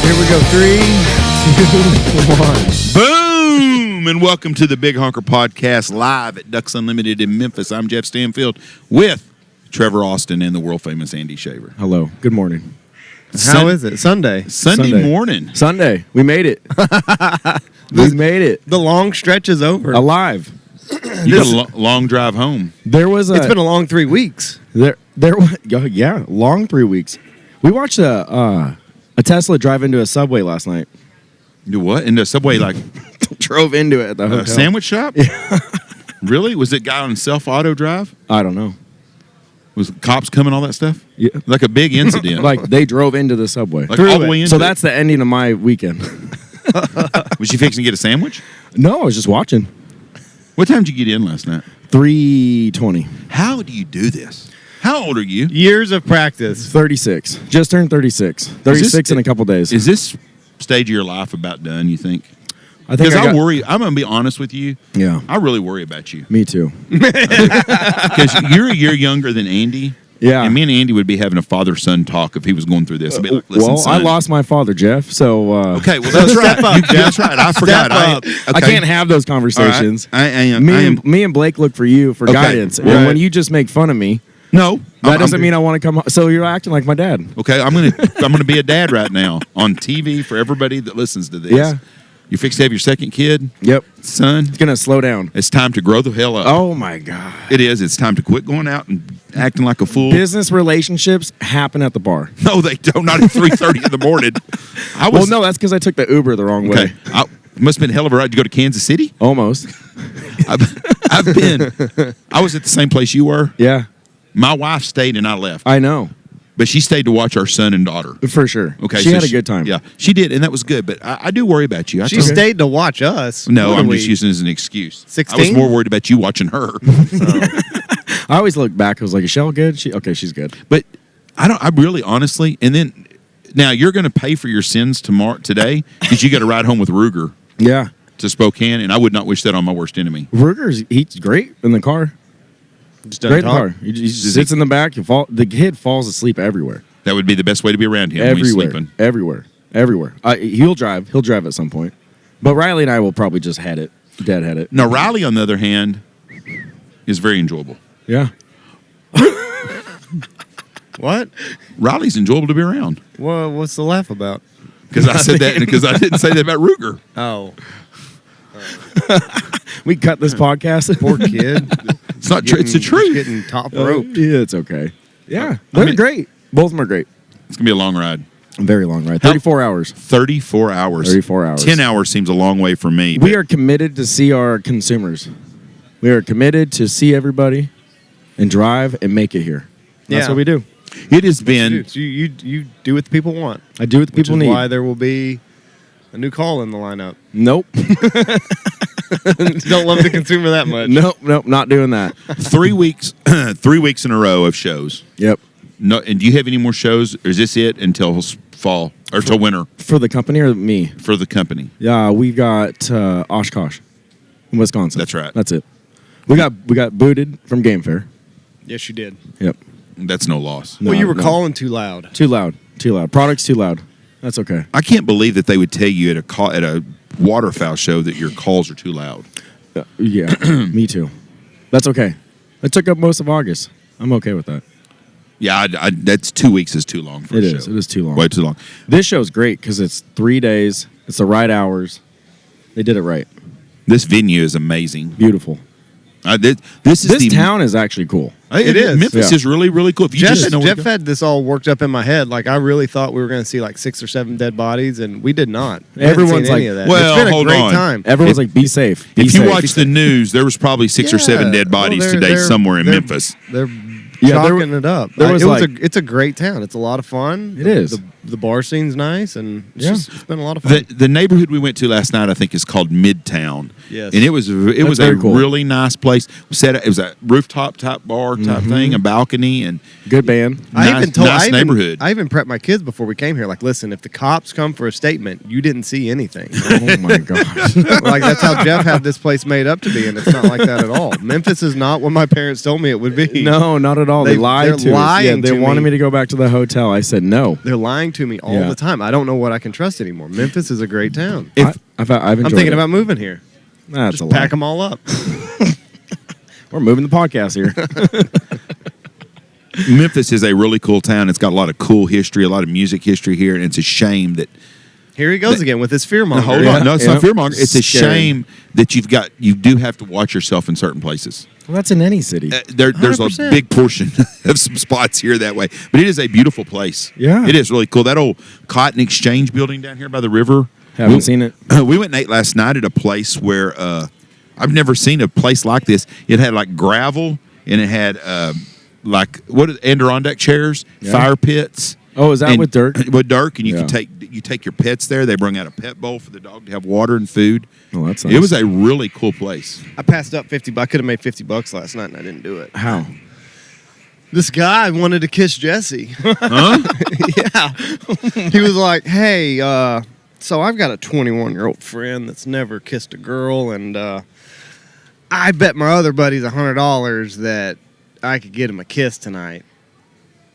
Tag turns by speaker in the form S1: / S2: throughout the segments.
S1: Here we go. 3, 2, 1.
S2: Boom! And welcome to the Big Honker Podcast live at Ducks Unlimited in Memphis. I'm Jeff Stanfield with Trevor Austin and the world-famous Andy Shaver.
S1: Hello. Good morning.
S3: How is it? Sunday
S2: Morning.
S1: Sunday. We made it. We made it.
S3: The long stretch is over.
S1: Alive.
S2: You got a long drive home.
S3: It's been a long 3 weeks.
S1: Long 3 weeks. We watched a Tesla drive into a Subway last night.
S2: Do what? In the Subway, like
S1: Drove into it at the hotel.
S2: sandwich shop? Yeah. Really? Was it guy on self-auto drive?
S1: I don't know.
S2: Was cops coming, all that stuff?
S1: Yeah.
S2: Like a big incident.
S1: Like they drove into the Subway.
S2: Like all the way into
S1: So that's the ending of my weekend.
S2: Was you fixing to get a sandwich?
S1: No, I was just watching.
S2: What time did you get in last night?
S1: 3:20.
S2: How do you do this? How old are you?
S3: Years of practice.
S1: 36. Just turned 36. 36 in a couple days.
S2: Is this stage of your life about done, you think?
S1: I think
S2: Because I worry. I'm going to be honest with you.
S1: Yeah.
S2: I really worry about you.
S1: Me too.
S2: Because you're a year younger than Andy.
S1: Yeah.
S2: And me and Andy would be having a father-son talk if he was going through this. I'd be like, listen,
S1: Well,
S2: son.
S1: I lost my father, Jeff. So
S2: Okay, well, that's right. That's right. I forgot.
S3: up.
S1: I can't have those conversations.
S2: All right. I am.
S1: Me and Blake look for you for guidance.
S2: Right.
S1: And when you just make fun of me,
S2: No.
S1: that doesn't mean I want to come. So you're acting like my dad.
S2: Okay, I'm gonna be a dad right now on TV for everybody that listens to this.
S1: Yeah.
S2: You fixed to have your second kid,
S1: Yep.
S2: son.
S1: It's gonna slow down.
S2: It's time to grow the hell up.
S1: Oh my God.
S2: It is. It's time to quit going out and acting like a fool.
S1: Business relationships happen at the bar.
S2: No, they don't. Not at 3:30 in the morning.
S1: Well, no, that's because I took the Uber the wrong way.
S2: Okay. It must have been a hell of a ride to go to Kansas City.
S1: Almost.
S2: I've been. I was at the same place you were.
S1: Yeah.
S2: My wife stayed and I left.
S1: I know.
S2: But she stayed to watch our son and daughter.
S1: For sure.
S2: Okay,
S1: She
S2: so
S1: had a good time.
S2: Yeah, she did, and that was good. But I do worry about you.
S3: She stayed to watch us.
S2: No,
S3: What
S2: I'm
S3: are
S2: just
S3: we,
S2: using it as an excuse.
S3: 16?
S2: I was more worried about you watching her.
S1: I always look back. I was like, is Shell good? She's good.
S2: But I really honestly, and then now you're going to pay for your sins today because you got to ride home with Ruger
S1: Yeah.
S2: to Spokane, and I would not wish that on my worst enemy.
S1: He's great in the car.
S3: Just
S1: Great in
S3: doesn't
S1: the
S3: talk.
S1: car. He just sits in the back. The kid falls asleep everywhere.
S2: That would be the best way to be around him when he's sleeping.
S1: Everywhere. He'll drive. He'll drive at some point. But Riley and I will probably just head it. Deadhead it.
S2: Now, Riley, on the other hand, is very enjoyable.
S1: Yeah.
S3: What?
S2: Riley's enjoyable to be around.
S3: Well, what's the laugh about?
S2: Because I said that, because I didn't say that about Ruger.
S3: Oh,
S1: We cut this podcast.
S3: poor kid.
S2: It's not true. It's the truth.
S3: Getting top rope.
S1: Yeah, it's okay. Yeah. They're great. Both of them are great.
S2: It's going to be a long ride.
S1: Very long ride. 34 hours.
S2: 34 hours.
S1: 34 hours.
S2: 10 hours seems a long way for me.
S1: We are committed to see our consumers. We are committed to see everybody and drive and make it here. That's
S3: Yeah.
S1: what we do.
S2: It has been.
S3: So you do what the people want.
S1: I do what the people
S3: Which is
S1: need.
S3: why there will be a new call in the lineup.
S1: Nope.
S3: Don't love the consumer that much.
S1: Nope, not doing that.
S2: 3 weeks, 3 weeks in a row of shows.
S1: Yep.
S2: No, and do you have any more shows, or is this it until fall or till winter
S1: For the company or me?
S2: for the company?
S1: Yeah, we got Oshkosh in Wisconsin.
S2: That's right.
S1: That's it. We got booted from Game Fair.
S3: Yes, you did.
S1: Yep.
S2: That's no loss.
S1: No,
S3: Well, you were
S1: no.
S3: calling too loud.
S1: Too loud. Product's too loud. That's okay.
S2: I can't believe that they would tell you at a waterfowl show that your calls are too loud.
S1: Yeah, me too. That's okay. It took up most of August. I'm okay with that.
S2: Yeah, that's 2 weeks is too long for
S1: It
S2: a
S1: is.
S2: show.
S1: It is too long.
S2: Way too long.
S1: This show's great because it's 3 days. It's the right hours. They did it right.
S2: This venue is amazing.
S1: Beautiful.
S2: This
S1: town is actually cool.
S3: It is.
S2: Memphis
S1: Yeah.
S2: is really, really cool. If you just know
S3: Jeff had this all worked up in my head. Like, I really thought we were going to see like 6 or 7 dead bodies, and we did not. We haven't
S1: Everyone's
S3: seen any
S1: like,
S3: of that.
S2: well,
S3: it's been a
S2: hold
S3: great
S2: on.
S3: time.
S1: Everyone's like, be safe. Be
S2: if you
S1: safe.
S2: watch the news, there was probably 6 or 7 dead bodies today somewhere in Memphis.
S3: They're
S1: Yeah,
S3: chalking it up.
S1: there was
S3: it's a great town. It's a lot of fun.
S1: It is.
S3: The bar scene's nice, and it's been a lot of
S2: The
S3: fun.
S2: the neighborhood we went to last night, I think, is called Midtown.
S3: Yes.
S2: And it was a
S1: very cool.
S2: really nice place. It was a rooftop type bar type thing, a balcony, and
S1: Good band.
S2: nice neighborhood.
S3: I even prepped my kids before we came here. Like, listen, if the cops come for a statement, you didn't see anything.
S1: Oh my gosh.
S3: Like, that's how Jeff had this place made up to be, and it's not like that at all. Memphis is not what my parents told me it would be.
S1: No, not at at all. They lied
S3: they're
S1: to us.
S3: lying
S1: Yeah, they
S3: to
S1: wanted
S3: me.
S1: me to go back to the hotel. I said no.
S3: They're lying to me all
S1: Yeah.
S3: the time. I don't know what I can trust anymore. Memphis is a great town.
S1: I've enjoyed
S3: I'm thinking
S1: it.
S3: about moving here.
S1: That's
S3: Just
S1: a
S3: pack
S1: lie.
S3: them all up.
S1: We're moving the podcast here.
S2: Memphis is a really cool town. It's got a lot of cool history, a lot of music history here, and it's a shame that.
S3: Here he goes again with his fear monger.
S2: Hold on, no, it's not fearmonger. It's a
S1: Scary.
S2: shame that you do have to watch yourself in certain places.
S1: Well, that's in any city.
S2: There's a
S3: 100%.
S2: big portion of some spots here that way, but it is a beautiful place.
S1: Yeah.
S2: it is really cool. That old Cotton Exchange building down here by the river.
S1: Haven't seen it.
S2: We went and ate last night at a place where I've never seen a place like this. It had like gravel and it had like Adirondack chairs,
S1: Yeah.
S2: fire pits.
S1: Oh, is that
S2: And-
S1: with Dirk?
S2: With Dirk, and you
S1: Yeah.
S2: can take your pets there. They bring out a pet bowl for the dog to have water and food.
S1: Oh, that's nice.
S2: It was a really cool place.
S3: I passed up $50. I could have made $50 last night, and I didn't do it.
S1: How?
S3: This guy wanted to kiss Jesse.
S2: Huh?
S3: Yeah. He was like, hey, so I've got a 21-year-old friend that's never kissed a girl, and I bet my other buddies $100 that I could get him a kiss tonight.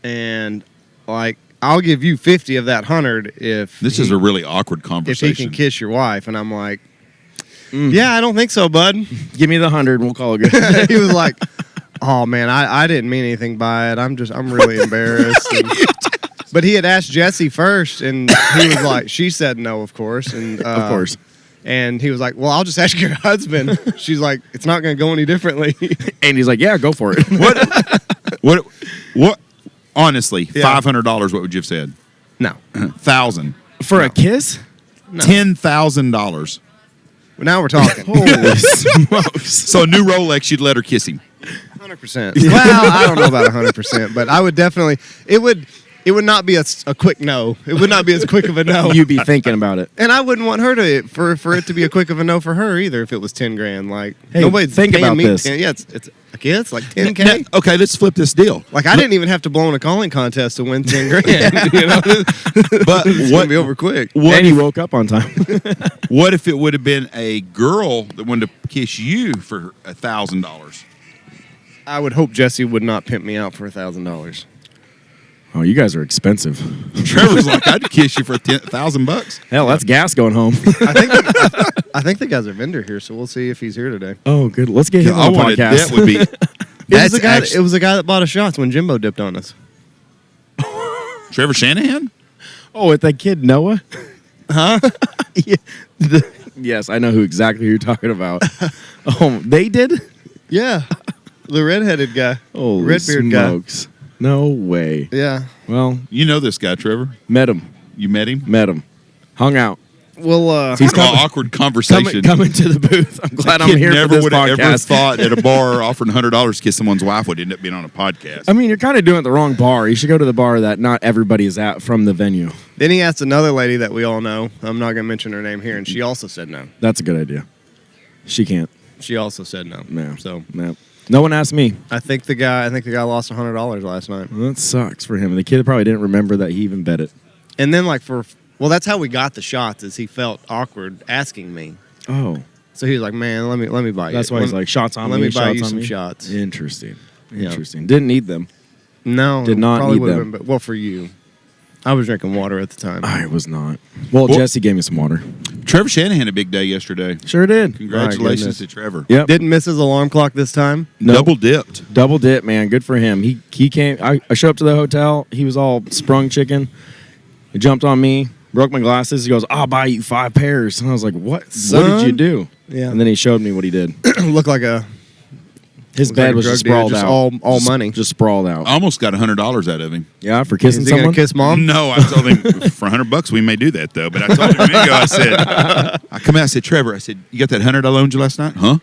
S3: And, like, I'll give you 50 of that 100 if
S2: This is a really awkward
S3: if
S2: conversation.
S3: he can kiss your wife. And I'm like, yeah, I don't think so, bud.
S1: Give me the 100 and we'll call it good.
S3: He was like, oh man, I didn't mean anything by it. I'm really embarrassed. And- but he had asked Jesse first, and he was like, she said no, of course. And
S1: Of course.
S3: And he was like, well, I'll just ask your husband. She's like, it's not going to go any differently.
S1: And he's like, yeah, go for it.
S2: What? Honestly,
S3: Yeah.
S2: $500. What would you have said?
S3: No.
S2: 1,000.
S1: For a kiss?
S2: $10,000.
S3: Now we're talking.
S1: Holy smokes.
S2: So a new Rolex, you'd let her kiss him.
S3: 100%. Well, I don't know about 100%, but I would definitely. It would not be a quick no. It would not be as quick of a no.
S1: You'd be thinking about it.
S3: And I wouldn't want her to for it to be a quick of a no for her either. If it was 10 grand, like
S1: Hey,
S3: nobody's
S1: think
S3: paying
S1: about
S3: me
S1: this.
S3: 10, yeah, it's a kiss like 10K.
S2: Now, okay, let's flip this deal.
S3: Like I didn't even have to blow in a calling contest to win 10 grand. You know,
S2: But
S3: it's gonna be over quick.
S2: What
S1: And he woke up on time.
S2: What if it would have been a girl that wanted to kiss you for $1,000?
S3: I would hope Jesse would not pimp me out for $1,000.
S1: Oh, you guys are expensive.
S2: Trevor's like, I'd kiss you for $1,000.
S1: Hell, that's gas going home.
S3: I think the guy's a vendor here, so we'll see if he's here today.
S1: Oh, good. Let's get him
S2: I
S1: on the
S2: wanted
S1: podcast.
S2: that would be. That's
S3: It was the guy that bought us shots when Jimbo dipped on us.
S2: Trevor Shanahan.
S1: Oh, with that kid Noah?
S3: Huh?
S1: Yeah. Yes, I know exactly who you're talking about. Oh, they did?
S3: Yeah, the redheaded guy.
S1: Holy
S3: Red-beard guy.
S1: smokes. No way.
S3: Yeah.
S1: Well,
S2: You know this guy, Trevor.
S1: met him.
S2: You met him.
S1: Hung out.
S3: Well,
S1: He's
S2: An awkward conversation.
S1: Coming to the booth. I'm glad
S2: That
S1: I'm
S2: kid
S1: here for
S2: never
S1: this
S2: would have ever
S1: podcast.
S2: thought at a bar offering $100 to kiss someone's wife would end up being on a podcast.
S1: I mean, you're kind of doing it at the wrong bar. You should go to the bar that not everybody is at from the venue.
S3: then he asked another lady that we all know. I'm not going to mention her name here, and she also said no.
S1: That's a good idea. She can't.
S3: She also said no.
S1: No.
S3: So
S1: No. No one asked me.
S3: I think the guy lost $100 last night.
S1: Well, that sucks for him. The kid probably didn't remember that he even bet it.
S3: And then that's how we got the shots. Is he felt awkward asking me.
S1: Oh.
S3: So he was like, "Man, let me buy you."
S1: That's why he's like, shots on
S3: let
S1: me,
S3: me buy
S1: shots
S3: you
S1: on
S3: some
S1: me.
S3: shots.
S1: Interesting.
S3: Yeah.
S1: Interesting. Didn't need them.
S3: No,
S1: Did not
S3: probably
S1: need
S3: would've
S1: them.
S3: been, but well, for you, I was drinking water at the time.
S1: I was not. Well,
S2: Well-
S1: Jesse gave me some water.
S2: Trevor Shanahan had a big day yesterday.
S1: Sure did.
S2: Congratulations
S3: goodness.
S2: to Trevor.
S1: Yep.
S3: Didn't miss his alarm clock this time.
S1: No.
S2: Double dipped.
S1: Double dip, man. Good for him. He came. I showed up to the hotel. He was all sprung chicken. He jumped on me, broke my glasses. He goes, "I'll buy you 5 pairs." And I was like, "What? What
S3: Son?
S1: did you do?"
S3: Yeah.
S1: And then he showed me what he did.
S3: Looked like a
S1: His
S3: Looks
S1: bed
S3: like a
S1: was
S3: drug
S1: just
S3: dealer,
S1: sprawled
S3: just
S1: out.
S3: all money.
S1: Just sprawled out.
S2: I almost got $100 out of him.
S1: Yeah, for kissing
S3: Is he gonna
S1: someone.
S3: kiss mom?
S2: No, I told him for $100 we may do that though. But I told him a minute ago, I said, I come out, I said, Trevor, I said, you got that 100 I loaned you last night? Huh?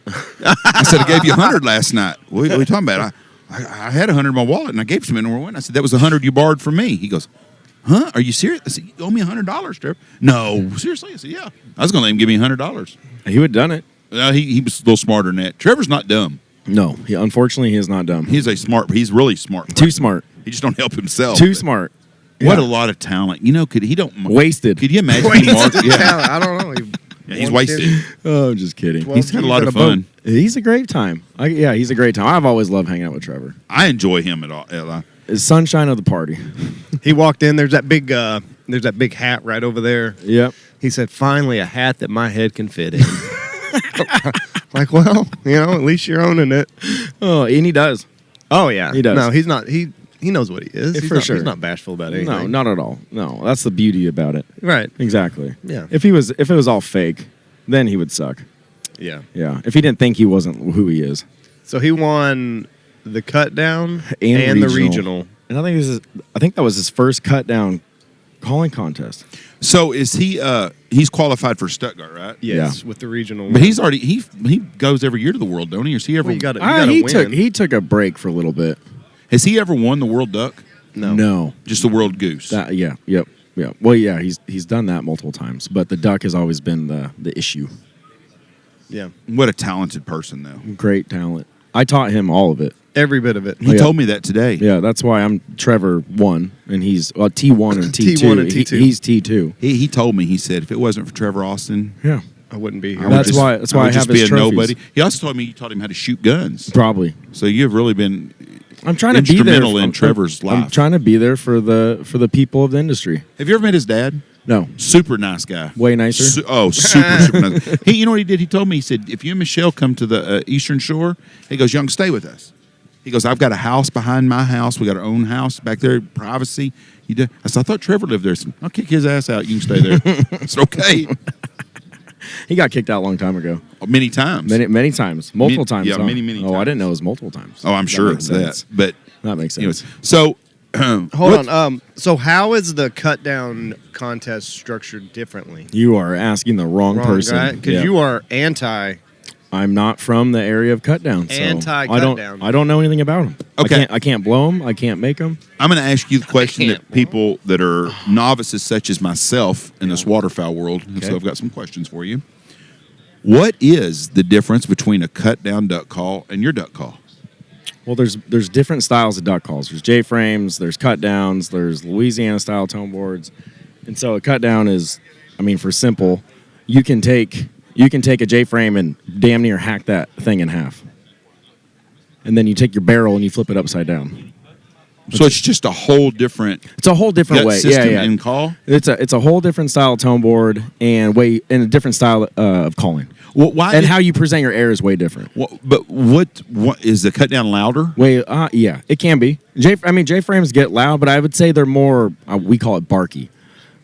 S2: I said, I gave you 100 last night. What are you talking about? I had 100 in my wallet and I gave it to him and we went. I said, that was 100 you borrowed from me. He goes, huh? Are you serious? I said, you owe me $100, Trevor. No, seriously? I said, yeah. I was going to let him give me $100.
S1: He would have done it.
S2: He was a little smarter than that. Trevor's not dumb.
S1: No, unfortunately, he is not dumb.
S2: He's really smart.
S1: Too smart.
S2: He just don't help himself.
S1: Too smart.
S2: What
S1: Yeah.
S2: a lot of talent. You know,
S1: Wasted.
S2: Could you imagine?
S3: Wasted
S2: Mark, yeah.
S3: talent. I don't know.
S2: Yeah, he's wasted.
S1: Oh, just kidding.
S2: He's had a lot of fun.
S1: He's a great time. He's a great time. I've always loved hanging out with Trevor.
S2: I enjoy him at all.
S1: It's sunshine of the party.
S3: He walked in. There's that big hat right over there.
S1: Yep.
S3: He said, "Finally, a hat that my head can fit in." Like, well, at least you're owning it.
S1: Oh, and he does.
S3: Oh yeah,
S1: he does.
S3: No, he's not. He knows what he is.
S1: Sure.
S3: He's not bashful about anything.
S1: No, not at all. No, that's the beauty about it.
S3: Right.
S1: Exactly.
S3: Yeah.
S1: If it was all fake, then he would suck.
S3: Yeah.
S1: Yeah. If he didn't think he wasn't who he is.
S3: So he won the cut down and the regional.
S1: And I think that was his first cut down calling contest.
S2: So is he? He's qualified for Stuttgart, right?
S3: Yes, with the regional.
S2: But he's already he goes every year to the World, don't he? Or is he ever?
S3: Well, you gotta
S1: he took a break for a little bit.
S2: Has he ever won the World Duck?
S1: No.
S2: Just the World Goose.
S1: Yep. Well, yeah, he's done that multiple times, but the duck has always been the issue.
S3: Yeah.
S2: What a talented person, though.
S1: Great talent. I taught him all of it.
S3: Every bit of it.
S2: He told me that today.
S1: Yeah, that's why I'm Trevor 1, and he's T1 and T2.
S3: T1 and T2.
S1: He's T2.
S2: He told me, he said, if it wasn't for Trevor Austin,
S3: I wouldn't be here.
S1: That's why I have
S2: just
S1: his
S2: be a
S1: trophies.
S2: nobody. He also told me you taught him how to shoot guns.
S1: Probably.
S2: So you've really been
S1: I'm trying to be there
S2: instrumental in Trevor's life.
S1: I'm trying to be there for the people of the industry.
S2: Have you ever met his dad?
S1: No.
S2: Super nice guy.
S1: Way nicer.
S2: Super nice. You know what he did? He told me, he said, if you and Michelle come to the Eastern Shore, he goes, y'all can stay with us. He goes, I've got a house behind my house. We got our own house back there, privacy. I said, I thought Trevor lived there. I said, I'll kick his ass out. You can stay there. It's okay.
S1: He got kicked out a long time ago.
S2: Many times.
S1: Many times. Multiple times.
S2: Yeah,
S1: huh?
S2: many times.
S1: Oh, I didn't know it was multiple times.
S2: Oh, I'm sure
S1: makes
S2: it's
S1: sense.
S2: that. But
S1: That makes sense.
S2: anyways, so
S3: Hold on. So how is the cut down contest structured differently?
S1: You are asking the wrong person.
S3: Because you are anti.
S1: I'm not from the area of cut down. So
S3: Anti-cut down.
S1: I don't know anything about them.
S2: Okay.
S1: I can't blow them. I can't make them.
S2: I'm going to ask you the question that people that are novices such as myself in this waterfowl world, so I've got some questions for you. What is the difference between a cut down duck call and your duck call?
S1: Well, there's different styles of duck calls. There's J-frames, there's cut downs, there's Louisiana style tone boards. And so a cut down is, for simple, you can take a J-frame and damn near hack that thing in half. And then you take your barrel and you flip it upside down.
S2: So it's just a whole different
S1: It's a whole different way.
S2: system in call?
S1: It's a whole different style of tone board and a different style of calling.
S2: Well, why
S1: And how you present your air is way different.
S2: but what is the cut down louder?
S1: Yeah, it can be. J-frames get loud, but I would say they're more, we call it barky.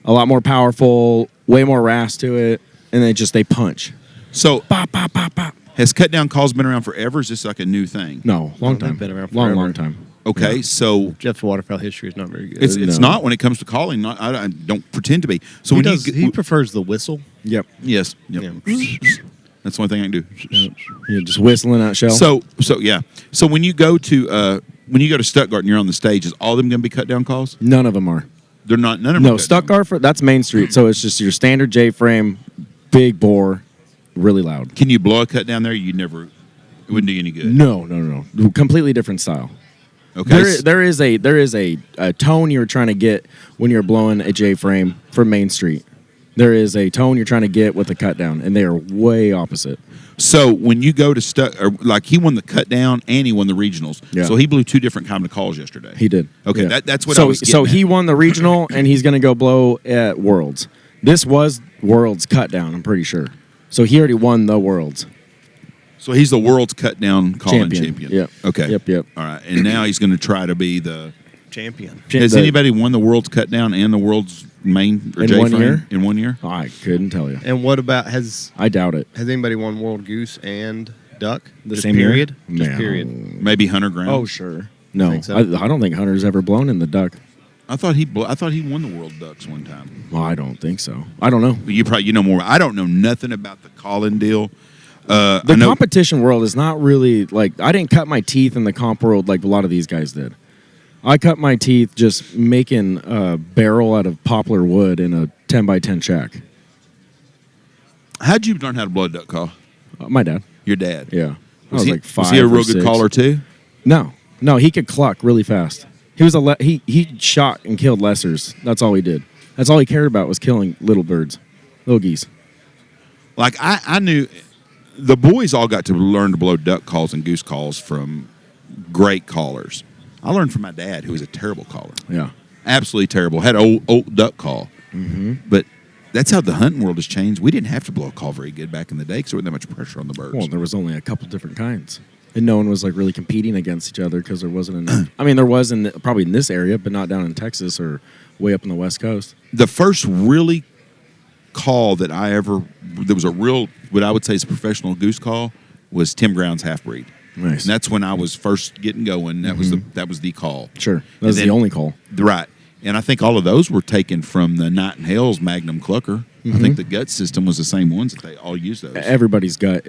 S1: A lot more powerful, way more rasp to it, and they punch.
S2: So
S1: Bop, bop, bop, bop.
S2: has cut down calls been around forever? Is this like a new thing?
S1: No, long
S3: they've
S1: time.
S3: been around
S1: long
S3: forever.
S1: time.
S2: Okay, so
S3: Jeff's waterfowl history is not very good.
S2: it's not when it comes to calling. I don't pretend to be. So
S3: he prefers the whistle.
S1: Yep.
S2: Yes, yep.
S3: Yeah.
S2: That's the only thing I can do.
S1: You're just whistling that shell.
S2: So yeah. So when you go to Stuttgart and you're on the stage, is all of them going to be cut down calls?
S1: None of them are.
S2: They're not. None of them.
S1: No, Stuttgart, that's Main Street. So it's just your standard J-frame, big bore, really loud.
S2: Can you blow a cut down there? It wouldn't do you any good.
S1: No. Completely different style.
S2: Okay.
S1: There is a tone you're trying to get when you're blowing a J-frame from Main Street. There is a tone you're trying to get with a cut down, and they are way opposite.
S2: So when you go to like he won the cut down and he won the regionals.
S1: Yeah.
S2: So he blew two different kind of calls yesterday.
S1: He did.
S2: Okay,
S1: Yeah.
S2: that's what I was getting
S1: So
S2: at.
S1: he won the regional, and he's going to go blow at Worlds. This was Worlds cut down, I'm pretty sure. So he already won the Worlds.
S2: So he's the world's cut down calling champion.
S1: Yep.
S2: Okay.
S1: Yep.
S2: All right. And now he's going to try to be the
S3: Champion.
S2: Has anybody won the world's cut down and the world's main or
S1: In
S2: J
S1: one
S2: frame
S1: year?
S2: in 1 year?
S1: I couldn't tell you.
S3: And what about has
S1: I doubt it.
S3: anybody won World Goose and Duck?
S1: The
S3: Just
S1: same year?
S3: period? Just
S1: No.
S3: period.
S2: Maybe Hunter Graham.
S1: Oh, sure. No,
S3: Think so?
S1: I don't think Hunter's ever blown in the duck.
S2: I thought he won the World Ducks one time.
S1: Well, I don't think so. I don't know.
S2: But you know more. I don't know nothing about the calling deal.
S1: The competition world is not really like I didn't cut my teeth in the comp world like a lot of these guys did. I cut my teeth just making a barrel out of poplar wood in a 10x10 shack.
S2: How'd you learn how to blow a duck call?
S1: My dad.
S2: Your dad.
S1: Yeah. I was
S2: he,
S1: like 5
S2: was he a
S1: or
S2: real good
S1: 6.
S2: caller too?
S1: No, he could cluck really fast. He was he shot and killed lessers. That's all he did. That's all he cared about was killing little birds, little geese.
S2: Like I knew the boys all got to learn to blow duck calls and goose calls from great callers. I learned from my dad, who was a terrible caller.
S1: Yeah.
S2: Absolutely terrible. Had an old duck call. Mm-hmm. But that's how the hunting world has changed. We didn't have to blow a call very good back in the day because there wasn't that much pressure on the birds.
S1: Well, there was only a couple different kinds. And no one was like really competing against each other because there wasn't enough. I mean, there was probably in this area, but not down in Texas or way up on the West Coast.
S2: The first really call that there was a real, what I would say is a professional goose call, was Tim Brown's half-breed.
S1: Nice.
S2: And that's when I was first getting going. That was the call.
S1: Sure. That was the only call.
S2: Right. And I think all of those were taken from the Night and Hales Magnum Clucker. I think the gut system was the same ones that they all used those.
S1: Everybody's gut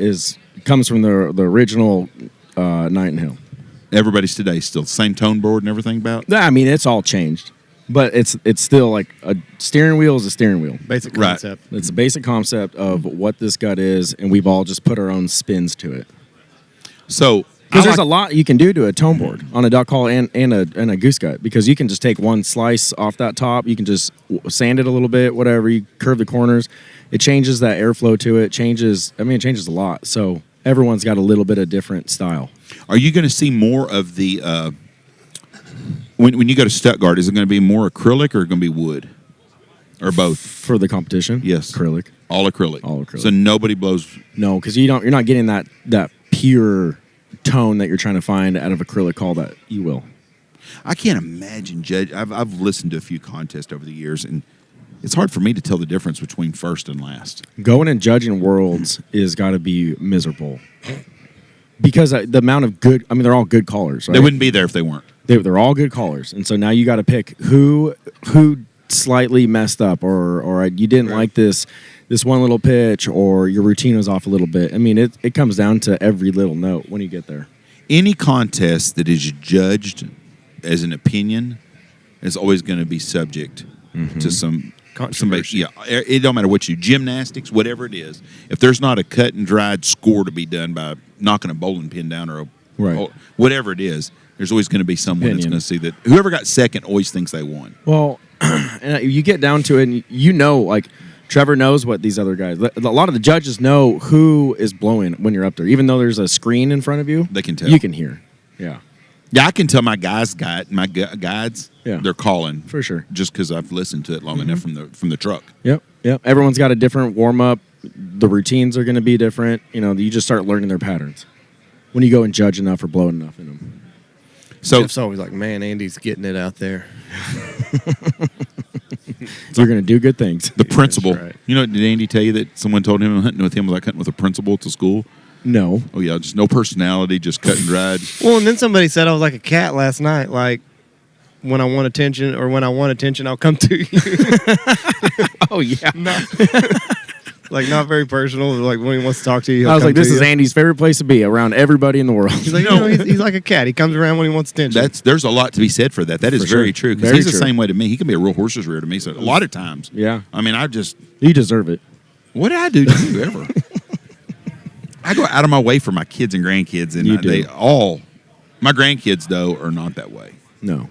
S1: comes from the original Night and Hale.
S2: Everybody's today still the same tone board and everything about.
S1: I mean, it's all changed, but it's still like a steering wheel is a steering wheel.
S3: Basic concept.
S1: Right. It's a basic concept of what this gut is, and we've all just put our own spins to it.
S2: So,
S1: because there's a lot you can do to a tone board on a duck call and a goose gut, because you can just take one slice off that top, you can just sand it a little bit, whatever, you curve the corners, it changes that airflow to it, it changes a lot. So everyone's got a little bit of different style.
S2: Are you going to see more of the when you go to Stuttgart? Is it going to be more acrylic or going to be wood, or both
S1: for the competition?
S2: Yes,
S1: acrylic.
S2: All acrylic.
S1: All acrylic.
S2: So nobody blows.
S1: No, because you're not getting that pure tone that you're trying to find out of acrylic call that you will.
S2: I can't imagine judge. I've listened to a few contests over the years, and it's hard for me to tell the difference between first and last.
S1: Going and judging worlds is got to be miserable. Because the amount of good, I mean, they're all good callers, right?
S2: They wouldn't be there if they weren't.
S1: They're all good callers. And so now you got to pick who slightly messed up or you didn't like this one little pitch, or your routine was off a little bit. I mean, it comes down to every little note when you get there.
S2: Any contest that is judged as an opinion is always going to be subject to some
S3: controversy.
S2: Yeah, it don't matter what gymnastics, whatever it is. If there's not a cut and dried score to be done by knocking a bowling pin down or whatever it is, there's always going to be someone that's going to see that whoever got second always thinks they won.
S1: Well, and you get down to it, and like Trevor knows what these other guys. A lot of the judges know who is blowing when you're up there, even though there's a screen in front of you.
S2: They can tell.
S1: You can hear. Yeah.
S2: Yeah, I can tell my guides.
S1: Yeah.
S2: They're calling
S1: for sure,
S2: just because I've listened to it long enough from the truck.
S1: Yep. Everyone's got a different warm up. The routines are going to be different. You just start learning their patterns when you go and judge enough or blow enough in them.
S3: So Jeff's always like, man, Andy's getting it out there.
S1: You're going to do good things.
S2: The principal.
S3: Right.
S2: Did Andy tell you that someone told him hunting with him was like hunting with a principal to school?
S1: No.
S2: Oh, yeah, just no personality, just cut and dried.
S3: Well, and then somebody said I was like a cat last night, like, when I want attention, I'll come to you.
S1: Oh, yeah.
S3: Not very personal. Like, when he wants to talk to you,
S1: I was like, this is Andy's favorite place to be around everybody in the world.
S3: He's like, he's like a cat. He comes around when he wants attention.
S2: There's a lot to be said for that. That is very true. Because he's the same way to me. He can be a real horse's rear to me. So a lot of times.
S1: Yeah.
S2: I mean,
S1: you deserve it.
S2: What did I do to you ever? I go out of my way for my kids and grandkids, and my grandkids though are not that way.
S1: No,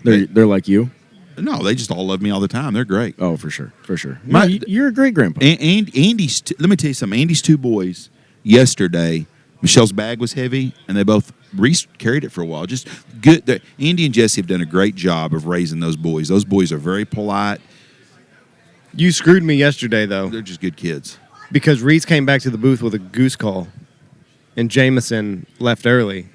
S1: they're like you.
S2: No, they just all love me all the time. They're great.
S1: Oh, for sure. You're a great grandpa.
S2: And Andy's. Let me tell you something. Andy's two boys yesterday. Michelle's bag was heavy, and they both carried it for a while. Just good. Andy and Jesse have done a great job of raising those boys. Those boys are very polite.
S3: You screwed me yesterday, though.
S2: They're just good kids.
S3: Because Reese came back to the booth with a goose call, and Jameson left early.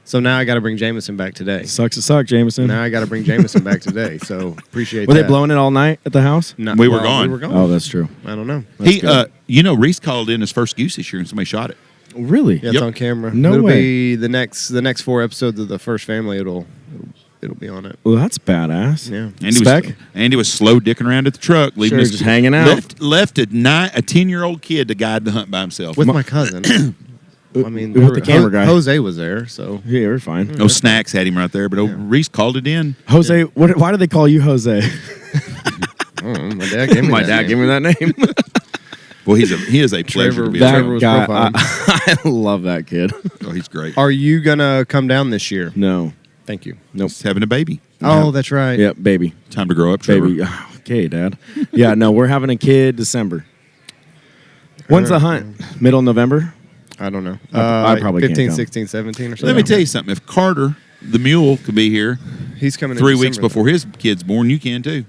S3: So now I got to bring Jameson back today.
S1: Sucks to suck, Jameson.
S3: Now I got to bring Jameson back today. So appreciate
S1: Were
S3: that.
S1: they blowing it all night at the house?
S3: No,
S2: we were gone.
S1: Oh, that's true.
S3: I don't know.
S2: Reese called in his first goose this year, and somebody shot it.
S1: Really?
S3: Yeah, it's on camera.
S1: No
S3: it'll
S1: way.
S3: Be the next 4 episodes of the First Family. It'll be on it.
S1: Well, that's badass.
S3: Yeah.
S2: Andy was slow dicking around at the truck, leaving us
S1: just hanging out.
S2: Left a 10-year-old kid to guide the hunt by himself
S3: With my cousin. I mean,
S1: with the camera guy.
S3: Jose was there, so
S1: yeah, we're fine.
S2: No snacks had him right there, but Reese called it in.
S1: Jose, why do they call you Jose?
S3: My dad gave me
S1: My dad gave me that name.
S2: Well, he is a pleasure to be
S1: that
S2: around.
S1: guy, I love that kid.
S2: Oh, he's great.
S3: Are you gonna come down this year?
S1: No.
S3: Thank you.
S1: Nope.
S2: He's having a baby.
S3: Oh, that's right.
S1: Yep, baby.
S2: Time to grow up, Trevor.
S1: Baby. Okay, Dad. Yeah, no, we're having a kid December. When's the hunt? Middle of November?
S3: I don't know.
S1: I probably
S3: 15,
S1: can't come.
S3: 16, 17 or something.
S2: Let me tell you something. If Carter, the mule, could be here
S3: He's coming in
S2: 3 weeks
S3: December,
S2: before his kid's born, you can too.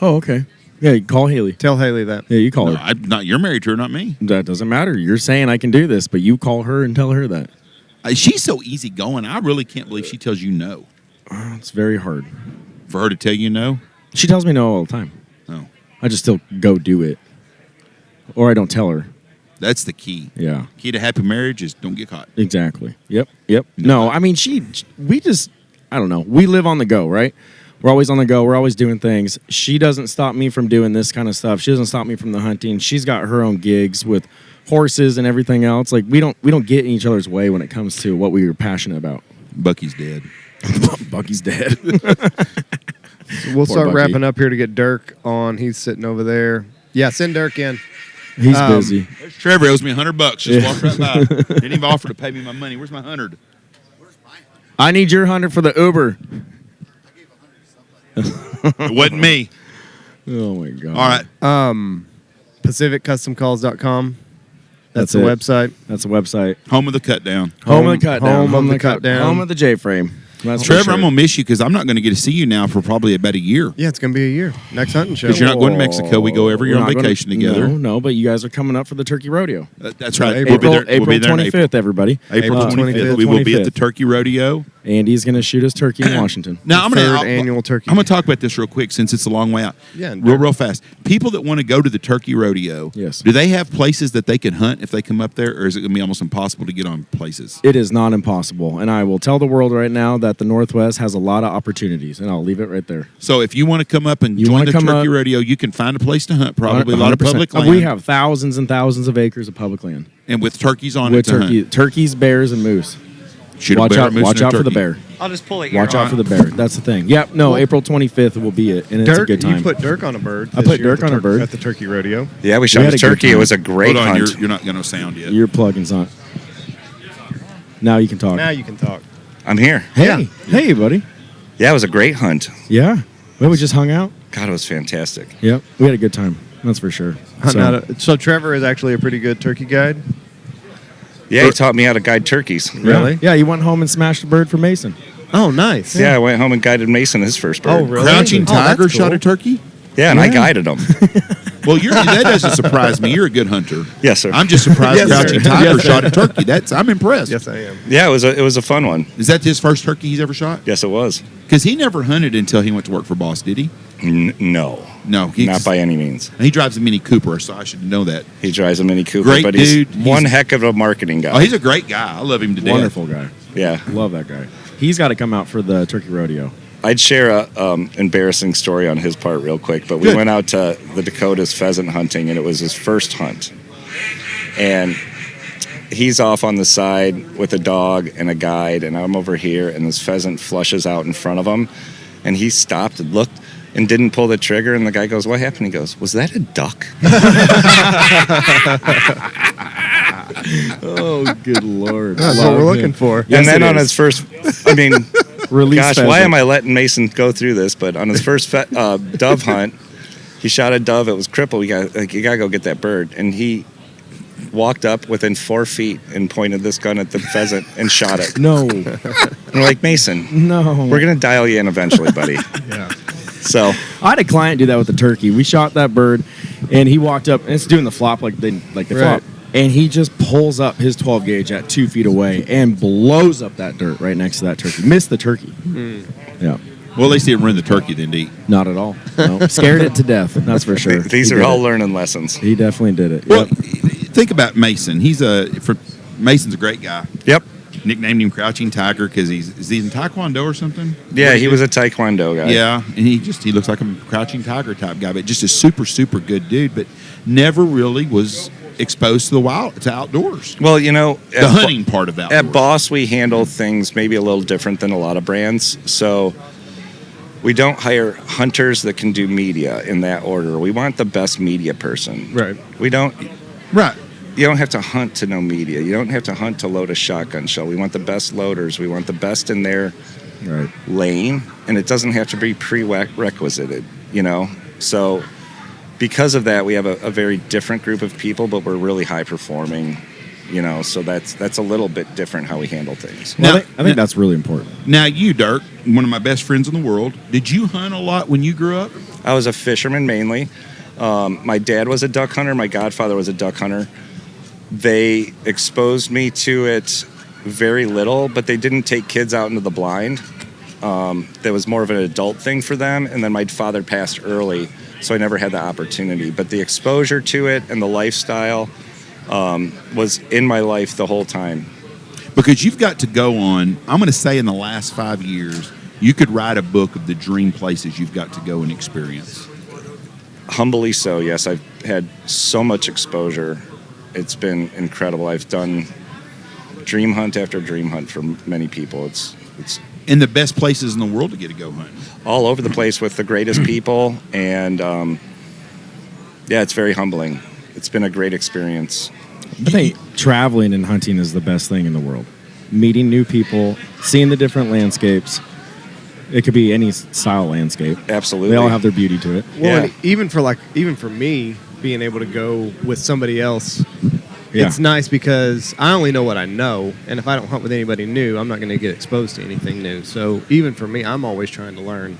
S1: Oh, okay. Yeah, you call Haley.
S3: Tell Haley that.
S1: Yeah, you call
S2: No,
S1: her.
S2: you're married to her, not me.
S1: That doesn't matter. You're saying I can do this, but you call her and tell her that.
S2: She's so easygoing. I really can't believe she tells you no.
S1: It's very hard.
S2: For her to tell you no?
S1: She tells me no all the time.
S2: Oh.
S1: I just still go do it. Or I don't tell her.
S2: That's the key.
S1: Yeah,
S2: Key to happy marriage is don't get caught.
S1: exactly. Yep. No, I mean, I don't know. We live on the go, right? We're always on the go. We're always doing things. She doesn't stop me from doing this kind of stuff. She doesn't stop me from the hunting. She's got her own gigs with horses and everything else. Like we don't get in each other's way when it comes to what we are passionate about.
S2: Bucky's dead.
S1: Bucky's dead.
S3: We'll start
S1: Bucky.
S3: wrapping up here to get Dirk on. He's sitting over there. Yeah, send Dirk in.
S1: He's busy.
S2: Trevor owes me $100. Just walked right by. Didn't even offer to pay me my money. Where's my 100?
S1: I need your 100 for the Uber.
S2: It wasn't me.
S1: Oh my god.
S2: All right.
S3: PacificCustomCalls.com. That's
S1: That's
S3: the
S1: it.
S3: website.
S1: That's a website.
S2: Home of the cut down.
S1: Home of the cut down.
S3: home of the cut down.
S1: Home of the J frame. That's for
S2: Trevor,
S1: sure.
S2: I'm going to miss you because I'm not going to get to see you now for probably about a year.
S3: Yeah, it's going to be a year. Next hunting show.
S2: Because you're not going to Mexico. We go every year
S1: We're
S2: on
S1: not gonna-
S2: vacation together.
S1: No, but you guys are coming up for the Turkey Rodeo.
S2: That's right.
S3: April-
S2: we'll
S1: April
S2: be there in
S1: 25th, everybody.
S2: April
S3: April
S2: 25th.
S3: 25th.
S2: We will be at the
S1: 25th.
S2: Turkey Rodeo.
S1: Andy's going to shoot his turkey in Washington.
S2: Now, I'm
S3: Third
S2: going
S3: annual turkey.
S2: I'm going to talk about this real quick since it's a long way out.
S3: Yeah,
S2: real fast. People that want to go to the Turkey Rodeo,
S1: Yes.
S2: do they have places that they can hunt if they come up there, or is it going to be almost impossible to get on places?
S1: It is not impossible. And I will tell the world right now that the Northwest has a lot of opportunities, and I'll leave it right there.
S2: So if you want to come up and
S1: You
S2: join
S1: wanna
S2: the
S1: come
S2: Turkey
S1: up-
S2: Rodeo, you can find a place to hunt, probably a lot of
S1: 100%.
S2: public land.
S1: We have thousands and thousands of acres of public land.
S2: And with turkeys on
S1: With
S2: it to hunt.
S1: turkeys, bears, and moose.
S2: Shoot a
S1: Watch
S2: bear,
S1: out,
S2: a moose,
S1: watch
S2: and a
S1: out for the
S2: turkey.
S1: bear.
S4: I'll just pull it here.
S1: Watch out for the bear. That's the thing. Yep. No, April 25th will be it, and it's a
S3: Dirk,
S1: good time.
S3: you put Dirk on a bird.
S1: I
S3: this
S1: put
S3: year
S1: Dirk on a bird.
S3: at the Turkey Rodeo.
S4: Yeah, we
S1: We
S4: shot
S1: had
S4: a
S1: a good
S4: turkey. It
S1: time.
S4: was a great
S2: Hold on,
S4: hunt.
S2: you're not going to sound yet.
S1: Your plug-in's on. Now you can talk.
S3: Now you can talk.
S4: I'm here.
S1: Hey, hey, buddy.
S4: Yeah, it was a great hunt.
S1: Yeah. Well, we just hung out.
S4: God, it was fantastic.
S1: Yep. We had a good time. That's for sure.
S3: So Trevor is actually a pretty good turkey guide.
S4: Yeah, he taught me how to guide turkeys.
S3: Really?
S1: Yeah. You went home and smashed a bird for Mason.
S3: Oh, nice.
S4: Yeah, I went home and guided Mason his first bird.
S3: Oh, really?
S2: Crouching
S3: Oh, that's
S2: Tiger shot
S3: cool.
S2: a turkey?
S4: Yeah, and I
S1: Yeah.
S4: guided him.
S2: Well, that doesn't surprise me. You're a good hunter.
S4: Yes, sir.
S2: I'm just surprised
S3: Yes, sir.
S2: Crouching Tiger
S3: Yes, sir.
S2: shot a turkey. I'm impressed.
S3: Yes, I am.
S4: Yeah, it was a fun one.
S2: Is that his first turkey he's ever shot?
S4: Yes, it was.
S2: Because he never hunted until he went to work for Boss, did he?
S4: No,
S2: No.
S4: not by any means.
S2: He drives a Mini Cooper, so I should know that.
S4: He drives a Mini Cooper,
S2: Great
S4: but he's
S2: dude.
S4: one heck of a marketing guy.
S2: Oh, he's a great guy. I love him to death.
S1: Wonderful guy.
S4: Yeah,
S1: Love that guy. He's got to come out for the Turkey Rodeo.
S4: I'd share a embarrassing story on his part real quick, but we
S2: Good.
S4: went out to the Dakotas pheasant hunting, and it was his first hunt. And he's off on the side with a dog and a guide, and I'm over here, and this pheasant flushes out in front of him, and he stopped and looked and didn't pull the trigger, and the guy goes, "What happened?" He goes, "Was that a duck?"
S1: Oh, good Lord.
S3: That's what we're looking for.
S1: Yes,
S4: and then
S1: it
S4: on
S1: is.
S4: his first, I mean,
S1: Release
S4: gosh,
S1: pheasant.
S4: why am I letting Mason go through this? But on his first dove hunt, he shot a dove. It was crippled. You gotta go get that bird. And he walked up within 4 feet and pointed this gun at the pheasant and shot it.
S1: No.
S4: And we're like, Mason,
S1: No.
S4: we're gonna dial you in eventually, buddy.
S3: Yeah.
S4: So
S1: I had a client do that with the turkey. We shot that bird, and he walked up, and it's doing the flop like they
S3: Right.
S1: flop. And he just pulls up his 12 gauge at 2 feet away and blows up that dirt right next to that turkey. Missed the turkey. Yeah.
S2: Well, at least he didn't run the turkey then, D.
S1: Not at all. No. Scared it to death. That's for sure.
S4: these
S1: He
S4: are
S1: did
S4: all
S1: it.
S4: learning lessons.
S1: He definitely did it.
S2: Well,
S1: Yep.
S2: think about Mason. Mason's a great guy.
S4: Yep.
S2: Nicknamed him Crouching Tiger because is he in Taekwondo or something?
S4: Yeah,
S2: What
S4: he
S2: do?
S4: was a Taekwondo guy.
S2: Yeah, and he looks like a Crouching Tiger type guy, but just a super, super good dude, but never really was exposed to to outdoors.
S4: Well, you know,
S2: The hunting part of outdoors.
S4: At Boss, we handle things maybe a little different than a lot of brands. So we don't hire hunters that can do media in that order. We want the best media person.
S3: Right.
S4: We don't.
S2: Right.
S4: You don't have to hunt to know media. You don't have to hunt to load a shotgun shell. We want the best loaders. We want the best in their
S1: Right.
S4: lane, and it doesn't have to be prerequisited. You know, so because of that, we have a very different group of people, but we're really high performing. So that's a little bit different how we handle things.
S1: Well, I think that's really important.
S2: Now, you, Dirk, one of my best friends in the world, did you hunt a lot when you grew up?
S4: I was a fisherman mainly. My dad was a duck hunter. My godfather was a duck hunter. They exposed me to it very little, but they didn't take kids out into the blind. That was more of an adult thing for them. And then my father passed early, so I never had the opportunity. But the exposure to it and the lifestyle was in my life the whole time.
S2: Because you've got to go on, I'm going to say in the last 5 years, you could write a book of the dream places you've got to go and experience.
S4: Humbly so, yes. I've had so much exposure. It's been incredible. I've done dream hunt after dream hunt for many people. It's
S2: in the best places in the world to get to go hunting.
S4: All over the place with the greatest people. And, it's very humbling. It's been a great experience.
S1: I think traveling and hunting is the best thing in the world. Meeting new people, seeing the different landscapes. It could be any style landscape.
S4: Absolutely.
S1: They all have their beauty to it.
S3: Well, and even for me, being able to go with somebody else, it's nice because I only know what I know, and if I don't hunt with anybody new, I'm not going to get exposed to anything new. So even for me, I'm always trying to learn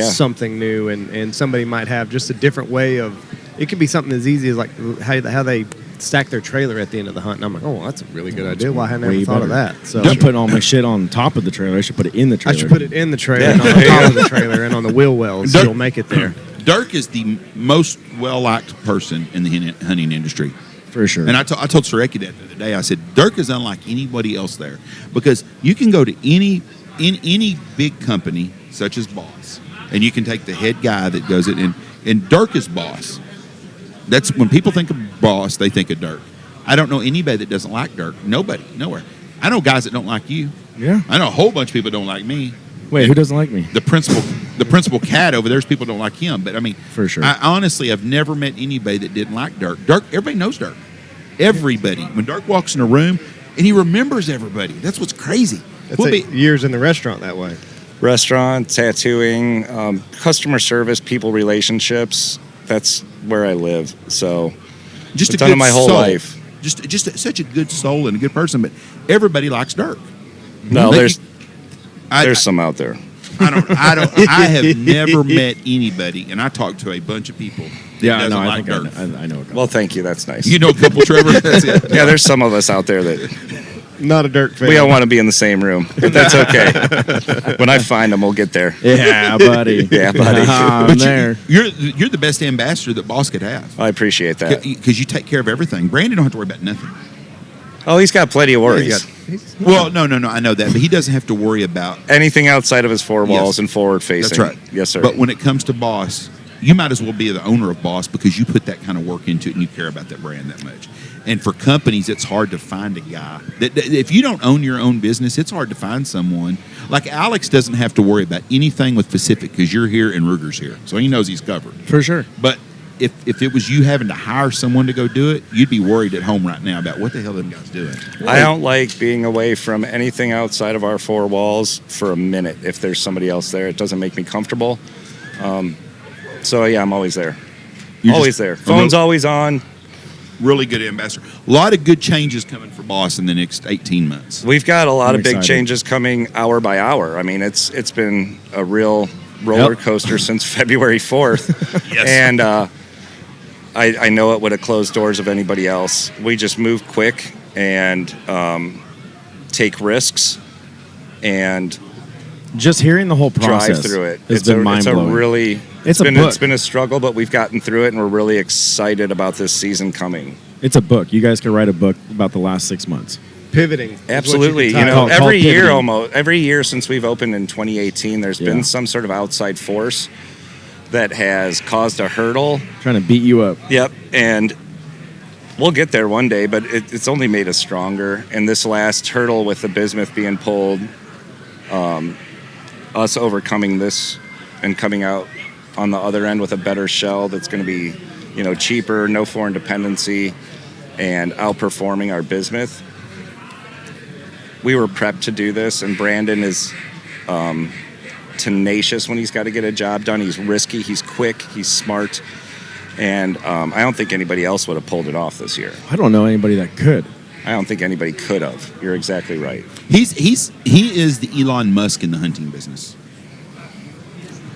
S3: something new, and somebody might have just a different way of. It could be something as easy as like how they stack their trailer at the end of the hunt, and I'm like, oh, well, that's a really good idea. Why hadn't I ever thought of that? So
S1: I'm putting all my shit on top of the trailer. I should put it in the trailer.
S3: I should put it in the trailer, and on the top of the trailer, and on the wheel wells. So you'll make it there.
S2: Dirk is the most well-liked person in the hunting industry.
S1: For sure.
S2: And I told Sareki that the other day. I said, Dirk is unlike anybody else there. Because you can go to any big company, such as Boss, and you can take the head guy that goes it, and Dirk is Boss. That's when people think of Boss, they think of Dirk. I don't know anybody that doesn't like Dirk. Nobody, nowhere. I know guys that don't like you.
S1: Yeah.
S2: I know a whole bunch of people don't like me.
S1: Wait, who doesn't like me?
S2: The principal cat over there's people don't like him. But I mean,
S1: for sure.
S2: I honestly, I've never met anybody that didn't like Dirk. Dirk, everybody knows Dirk. Everybody. When Dirk walks in a room, and he remembers everybody. That's what's crazy.
S3: That's years in the restaurant that way.
S4: Restaurant, tattooing, customer service, people relationships. That's where I live. So
S2: just
S4: I've done it my whole life.
S2: Just such a good soul and a good person. But everybody likes Dirk.
S4: No, there's some out there.
S2: I have never met anybody, and I talked to a bunch of people. That doesn't like Dirk.
S1: I know.
S4: Well, thank you. That's nice.
S2: You know a couple, Trevor. That's it.
S4: Yeah, there's some of us out there that
S3: not a Dirk fan.
S4: We all want to be in the same room, but that's okay. When I find them, we'll get there.
S1: Yeah, buddy.
S4: Yeah, buddy.
S1: I'm there.
S2: You're the best ambassador that Boss could have.
S4: I appreciate that
S2: because you take care of everything. Brandon don't have to worry about nothing.
S4: Oh, he's got plenty of worries.
S2: Well, no, I know that, but he doesn't have to worry about
S4: anything outside of his four walls and forward facing.
S2: That's right.
S4: Yes, sir.
S2: But when it comes to Boss, you might as well be the owner of Boss because you put that kind of work into it and you care about that brand that much. And for companies, it's hard to find a guy that if you don't own your own business, it's hard to find someone. Like Alex doesn't have to worry about anything with Pacific because you're here and Ruger's here, so he knows he's covered
S1: for sure.
S2: But if it was you having to hire someone to go do it, you'd be worried at home right now about what the hell them guys doing.
S4: I don't like being away from anything outside of our four walls for a minute. If there's somebody else there, it doesn't make me comfortable. So yeah, I'm always there. Always there. Phone's always on.
S2: Really good ambassador. A lot of good changes coming for Boss in the next 18 months.
S4: We've got a lot of big changes coming hour by hour. I mean, it's been a real roller coaster since February 4th.
S2: Yes.
S4: And I know it would have closed doors of anybody else. We just move quick and take risks and
S1: just hearing the whole process
S4: drive through it.
S1: It's been mind-blowing.
S4: It's been a struggle, but we've gotten through it, and we're really excited about this season coming.
S1: It's a book. You guys could write a book about the last 6 months.
S3: Pivoting.
S4: Absolutely. Every year since we've opened in 2018, there's been some sort of outside force that has caused a hurdle.
S1: Trying to beat you up.
S4: Yep. And we'll get there one day, but it's only made us stronger. And this last hurdle with the bismuth being pulled, us overcoming this and coming out on the other end with a better shell that's going to be, cheaper, no foreign dependency, and outperforming our bismuth. We were prepped to do this, and Brandon is tenacious when he's got to get a job done. He's risky, he's quick, he's smart, And I don't think anybody else would have pulled it off this year.
S1: I don't know anybody that could.
S4: I don't think anybody could have. You're exactly right.
S2: He is the Elon Musk in the hunting business.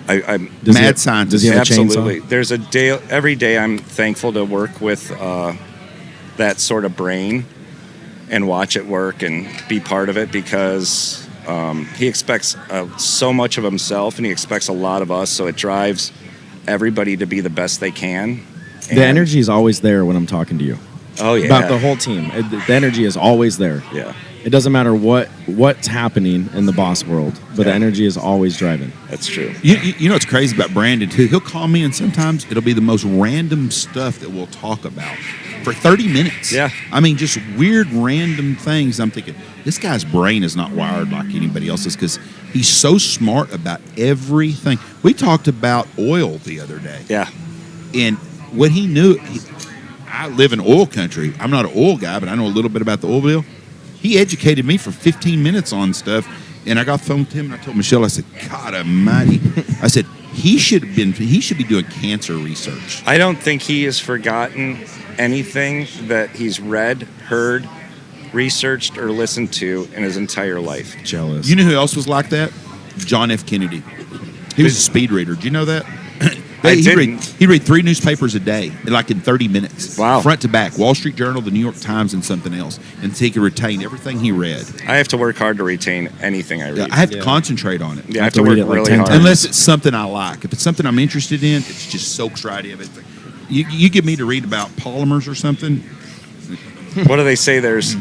S4: I'm
S2: Mad scientist.
S1: Does he have a
S4: absolutely.
S1: chainsaw?
S4: There's a day every day. I'm thankful to work with that sort of brain and watch it work and be part of it, because he expects so much of himself, and he expects a lot of us. So it drives everybody to be the best they can.
S1: The energy is always there when I'm talking to you.
S4: Oh yeah.
S1: About the whole team. The energy is always there.
S4: Yeah.
S1: It doesn't matter what's happening in the boss world, but the energy is always driving.
S4: That's true.
S2: You know what's crazy about Brandon too? He'll call me, and sometimes it'll be the most random stuff that we'll talk about for 30 minutes.
S4: Yeah.
S2: I mean, just weird random things. I'm thinking, this guy's brain is not wired like anybody else's, because he's so smart about everything. We talked about oil the other day.
S4: Yeah.
S2: And what he knew, I live in oil country. I'm not an oil guy, but I know a little bit about the oil wheel. He educated me for 15 minutes on stuff, and I got the phone with him, and I told Michelle, I said, God almighty. I said, he should be doing cancer research.
S4: I don't think he has forgotten anything that he's read, heard, researched, or listened to in his entire life.
S1: Jealous.
S2: You know who else was like that? John F. Kennedy. He was a speed reader. Do you know that? He'd read 3 newspapers a day, like in 30 minutes.
S4: Wow.
S2: Front to back. Wall Street Journal, the New York Times, and something else. And so he could retain everything he read.
S4: I have to work hard to retain anything I read.
S2: I have to concentrate on it.
S4: Yeah, I have to work
S1: read it like
S4: really
S1: 10
S4: hard.
S1: times.
S2: Unless it's something I like. If it's something I'm interested in, it just soaks right in. You give me to read about polymers or something.
S4: What do they say? There's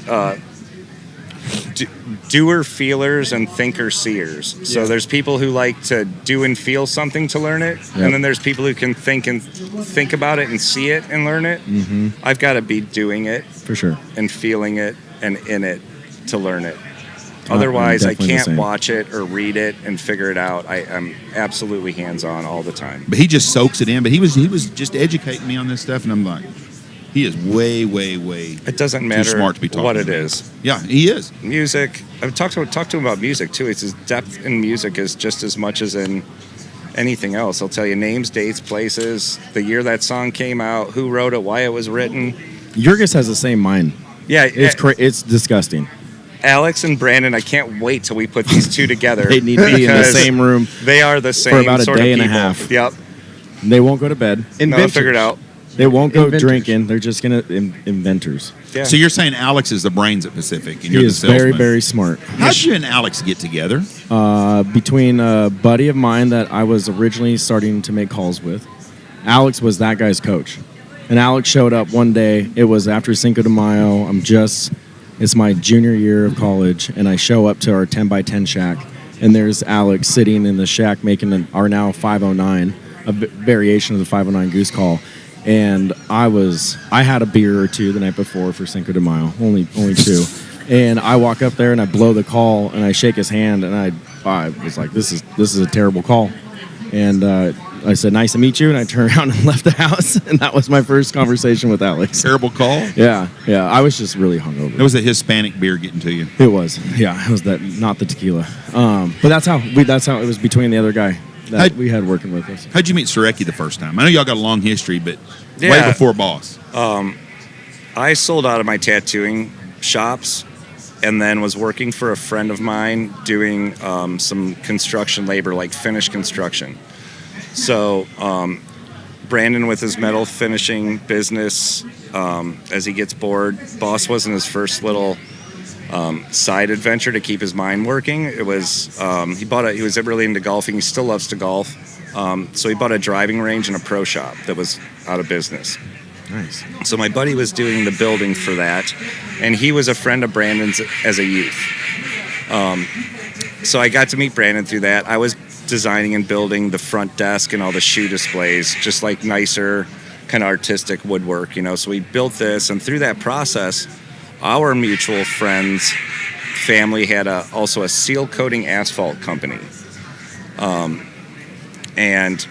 S4: doer feelers and thinker seers. So there's people who like to do and feel something to learn it, and then there's people who can think about it and see it and learn it. Mm-hmm. I've got to be doing it
S1: For sure.
S4: and feeling it and in it to learn it. Otherwise, I
S1: definitely the
S4: can't
S1: same.
S4: watch it or read it and figure it out. I'm absolutely hands-on all the time.
S2: But he just soaks it in. But he was just educating me on this stuff, and I'm like, he is way, way, way
S4: It doesn't
S2: too
S4: matter
S2: smart to be talking
S4: what it
S2: about.
S4: is.
S2: Yeah, he is.
S4: Music. I've talked to him about music too. It's his depth in music is just as much as in anything else. He'll tell you names, dates, places, the year that song came out, who wrote it, why it was written.
S1: Jurgis has the same mind.
S4: Yeah,
S1: It's disgusting.
S4: Alex and Brandon, I can't wait till we put these two together.
S1: They need to be in the
S4: because
S1: same room.
S4: They are the same
S1: for about a
S4: sort
S1: day
S4: of
S1: and a
S4: people.
S1: half.
S4: Yep.
S1: They won't go to bed.
S4: No, I figured out.
S1: They won't go
S3: Inventors.
S1: drinking. They're just gonna inventors.
S4: Yeah.
S2: So you're saying Alex is the brains at Pacific, and
S1: He
S2: you're the
S1: is very,
S2: salesman.
S1: very smart.
S2: How'd you and Alex get together?
S1: Between a buddy of mine that I was originally starting to make calls with, Alex was that guy's coach. And Alex showed up one day. It was after Cinco de Mayo. It's my junior year of college, and I show up to our 10x10 shack, and there's Alex sitting in the shack making our now 509, a variation of the 509 goose call. And I had a beer or two the night before for Cinco de Mayo, only 2. And I walk up there and I blow the call and I shake his hand, and I was like, this is a terrible call. And I said, nice to meet you. And I turned around and left the house. And that was my first conversation with Alex.
S2: Terrible call.
S1: Yeah. I was just really hungover.
S2: It was a Hispanic beer getting to you.
S1: It was. Yeah, it was that, not the tequila. But that's how it was between the other guy that we had working with us.
S2: How'd you meet Surecki the first time? I know y'all got a long history, but way
S4: Yeah.
S2: before Boss.
S4: I sold out of my tattooing shops and then was working for a friend of mine doing some construction labor, like finish construction. So Brandon with his metal finishing business, as he gets bored, Boss wasn't his first little side adventure to keep his mind working. It was he was really into golfing. He still loves to golf. So he bought a driving range and a pro shop that was out of business.
S1: Nice.
S4: So my buddy was doing the building for that, and he was a friend of Brandon's as a youth. So I got to meet Brandon through that. I was designing and building the front desk and all the shoe displays, just like nicer, kind of artistic woodwork, So we built this, and through that process, our mutual friend's family had also a seal coating asphalt company. And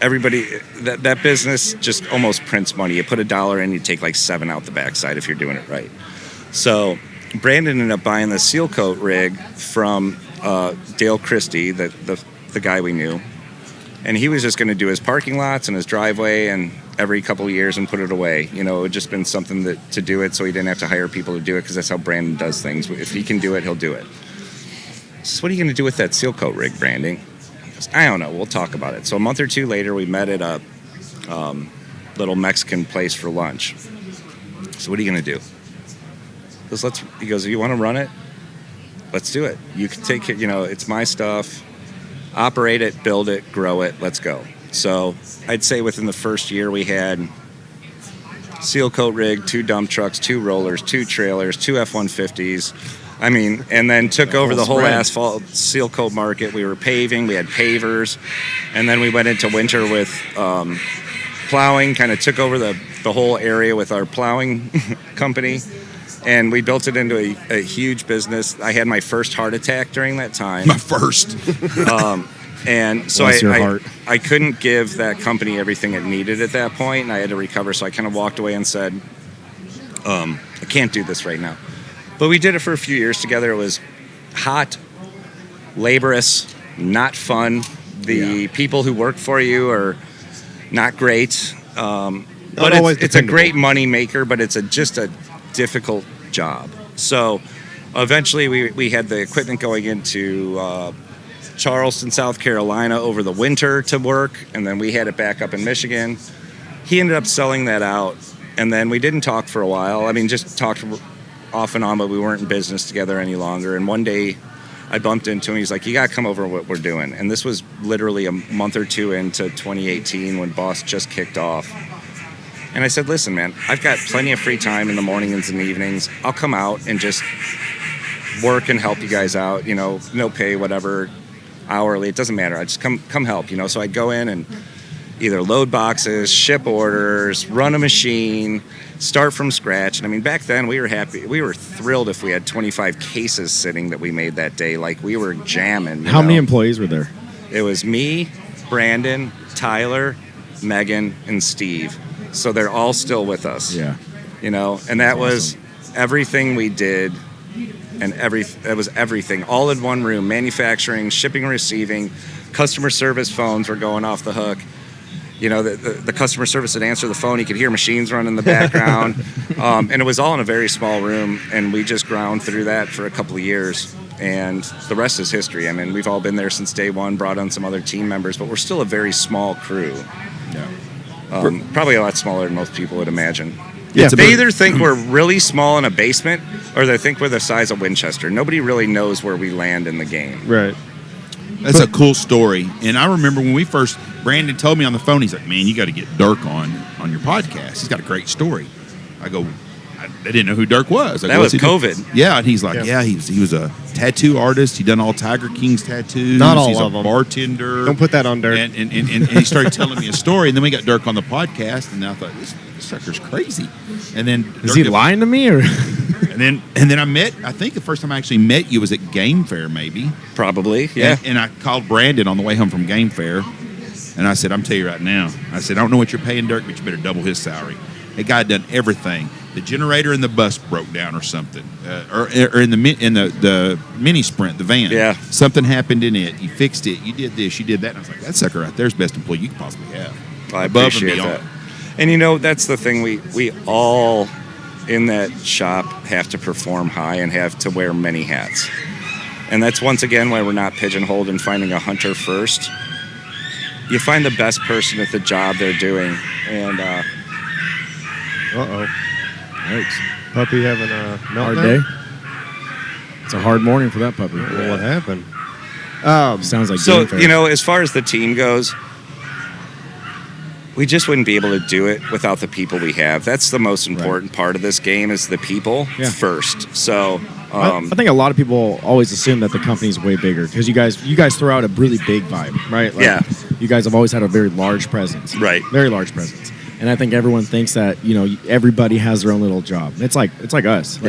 S4: everybody, that business just almost prints money. You put $1 in, you take like 7 out the backside if you're doing it right. So Brandon ended up buying the seal coat rig from Dale Christie, the guy we knew. And he was just going to do his parking lots and his driveway and every couple of years and put it away. You know, it had just been something to do it so he didn't have to hire people to do it because that's how Brandon does things. If he can do it, he'll do it. So what are you going to do with that seal coat rig, Brandon? He goes, I don't know. We'll talk about it. So a month or two later, we met at a little Mexican place for lunch. So what are you going to do? He goes, you want to run it? Let's do it. You can take it, it's my stuff. Operate it, build it, grow it. Let's go. So I'd say within the first year we had seal coat rig, 2 dump trucks, 2 rollers, 2 trailers, 2 F-150s. I mean, and then took over the whole asphalt seal coat market. We were paving, we had pavers, and then we went into winter with plowing, kind of took over the whole area with our plowing company, and we built it into a huge business. I had my first heart attack during that time.
S2: My first.
S4: And so I couldn't give that company everything it needed at that point, and I had to recover, so I kind of walked away and said, I can't do this right now. But we did it for a few years together. It was hot, laborious, not fun. The people who work for you are not great. But it's a great money maker, but it's just a difficult job. So eventually we had the equipment going into Charleston, South Carolina over the winter to work, and then we had it back up in Michigan. He ended up selling that out, and then we didn't talk for a while. I mean, just talked off and on, but we weren't in business together any longer. And one day I bumped into him. He's like, you got to come over what we're doing. And this was literally a month or two into 2018 when Boss just kicked off. And I said, listen, man, I've got plenty of free time in the mornings and evenings. I'll come out and just work and help you guys out, no pay, whatever, hourly. It doesn't matter. I just come help, So I'd go in and either load boxes, ship orders, run a machine, start from scratch. And I mean, back then we were happy. We were thrilled if we had 25 cases sitting that we made that day. Like we were jamming.
S1: How many employees were there?
S4: It was me, Brandon, Tyler, Megan, and Steve. So they're all still with us.
S1: Yeah.
S4: And that was everything we did. And that was everything, all in one room. Manufacturing, shipping and receiving, customer service phones were going off the hook. The customer service would answer the phone. You could hear machines run in the background. And it was all in a very small room. And we just ground through that for a couple of years. And the rest is history. I mean, we've all been there since day one, brought on some other team members, but we're still a very small crew. Yeah. Probably a lot smaller than most people would imagine. Yeah, they either think we're really small in a basement or they think we're the size of Winchester. Nobody really knows where we land in the game.
S3: Right.
S2: That's a cool story. And I remember when Brandon told me on the phone, he's like, man, you got to get Dirk on your podcast. He's got a great story. I go, I didn't know who Dirk was.
S4: That was COVID.
S2: Yeah, and he's like, he was a tattoo artist. He done all Tiger King's tattoos.
S3: Not all
S2: he's
S3: of
S2: a
S3: them.
S2: Bartender.
S3: Don't put that on Dirk.
S2: And he started telling me a story, and then we got Dirk on the podcast, and I thought, this sucker's crazy. And then
S1: is he lying to me, or?
S2: And then I think the first time I actually met you was at Game Fair, maybe.
S4: Probably, yeah.
S2: And I called Brandon on the way home from Game Fair, and I said, I'm telling you right now, I said, I don't know what you're paying Dirk, but you better double his salary. That guy done everything. The generator in the bus broke down or something, or in the mini sprint, the van.
S4: Yeah.
S2: Something happened in it. You fixed it. You did this. You did that. And I was like, that sucker right there's the best employee you could possibly have.
S4: I appreciate that. And that's the thing. We all in that shop have to perform high and have to wear many hats. And that's once again why we're not pigeonholed in finding a hunter first. You find the best person at the job they're doing. And
S3: Uh-oh.
S1: Yikes.
S3: Puppy having a
S1: Hard
S3: meltdown?
S1: day. It's a hard morning for that puppy.
S3: Well, what happened?
S1: Sounds like
S4: so,
S1: Game Fair.
S4: as far as the team goes, we just wouldn't be able to do it without the people we have. That's the most important part of this game is the people first. So
S1: I think a lot of people always assume that the company's way bigger because you guys throw out a really big vibe, right? You guys have always had a very large presence.
S4: Right.
S1: Very large presence. And I think everyone thinks that, everybody has their own little job. It's like us.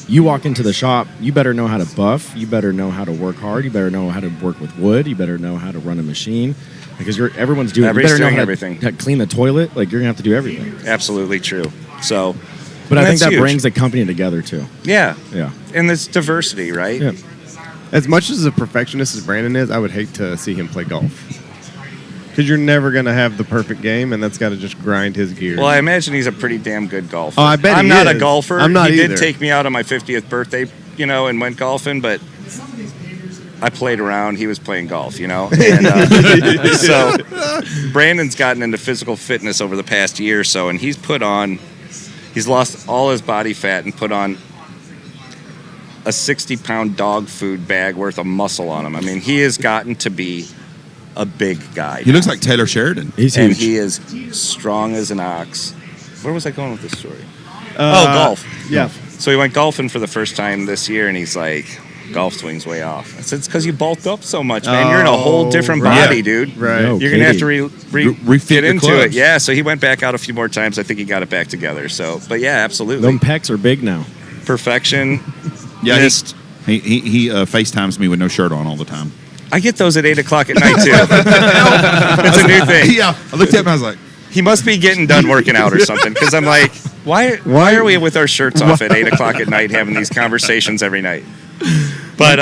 S1: You walk into the shop, you better know how to buff, you better know how to work hard, you better know how to work with wood, you better know how to run a machine. Because everyone's doing
S4: everybody's
S1: you better
S4: doing
S1: know
S4: everything.
S1: To clean the toilet, you're gonna have to do everything.
S4: Absolutely true. So
S1: but I think that
S4: huge.
S1: brings the company together too.
S4: Yeah.
S1: Yeah.
S4: And there's diversity, right?
S1: Yeah.
S3: As much as a perfectionist as Brandon is, I would hate to see him play golf. Because you're never going to have the perfect game, and that's got to just grind his gears.
S4: Well, I imagine he's a pretty damn good golfer.
S3: Oh, I bet
S4: I'm
S3: he
S4: not
S3: is.
S4: a golfer.
S3: I'm not
S4: he
S3: either.
S4: did take me out on my 50th birthday, and went golfing, but I played around. He was playing golf, And so Brandon's gotten into physical fitness over the past year or so, and he's lost all his body fat and put on a 60-pound dog food bag worth of muscle on him. I mean, he has gotten to be a big guy.
S2: He looks like Taylor Sheridan.
S1: He's
S4: And
S1: huge.
S4: he is strong as an ox. Where was I going with this story? Golf.
S3: Yeah.
S4: So he went golfing for the first time this year, and he's like, golf swing's way off. I said, it's because you bulked up so much, man. You're in a whole different body,
S2: right.
S4: dude.
S3: Right.
S1: No
S4: You're going to have
S1: kidding.
S4: to
S2: Refit
S4: get
S2: your
S4: into
S2: clubs.
S4: it. Yeah, so he went back out a few more times. I think he got it back together. So, but yeah, absolutely.
S1: Them pecs are big now.
S4: Perfection.
S2: Yeah,
S4: Missed.
S2: he FaceTimes me with no shirt on all the time.
S4: I get those at 8 o'clock at night, too. It's a new thing.
S2: Yeah, I looked at him and I was like,
S4: He must be getting done working out or something, because I'm like, why are we with our shirts off at 8 o'clock at night having these conversations every night? But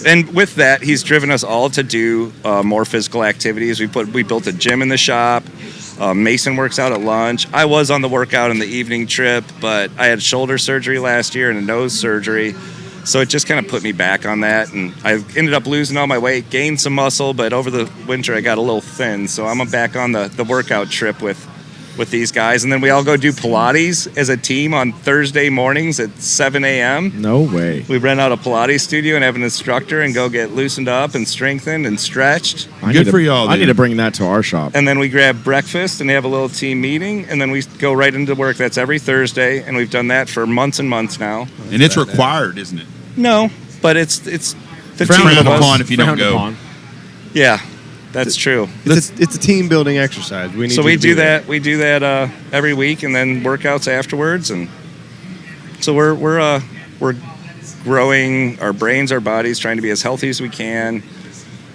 S4: and with that, he's driven us all to do more physical activities. We built a gym in the shop. Mason works out at lunch. I was on the workout in the evening trip, but I had shoulder surgery last year and a nose surgery. So it just kind of put me back on that, and I ended up losing all my weight, gained some muscle, but over the winter I got a little thin. So I'm back on the workout trip with these guys, and then we all go do Pilates as a team on Thursday mornings at 7 a.m.
S1: No way.
S4: We rent out a Pilates studio and have an instructor and go get loosened up and strengthened and stretched.
S2: Good for y'all,
S1: I
S2: dude.
S1: need to bring that to our shop.
S4: And then we grab breakfast and have a little team meeting, and then we go right into work. That's every Thursday, and we've done that for months and months now.
S2: and it's required, isn't it?
S4: No, but it's the team
S2: Frowned
S4: of us.
S2: upon if you don't
S1: Frowned
S2: go.
S1: upon.
S4: Yeah, that's true.
S3: It's a team building exercise. We need
S4: So
S3: you
S4: we
S3: to
S4: do
S3: be there.
S4: that. We do that every week, and then workouts afterwards, and so we're growing our brains, our bodies, trying to be as healthy as we can,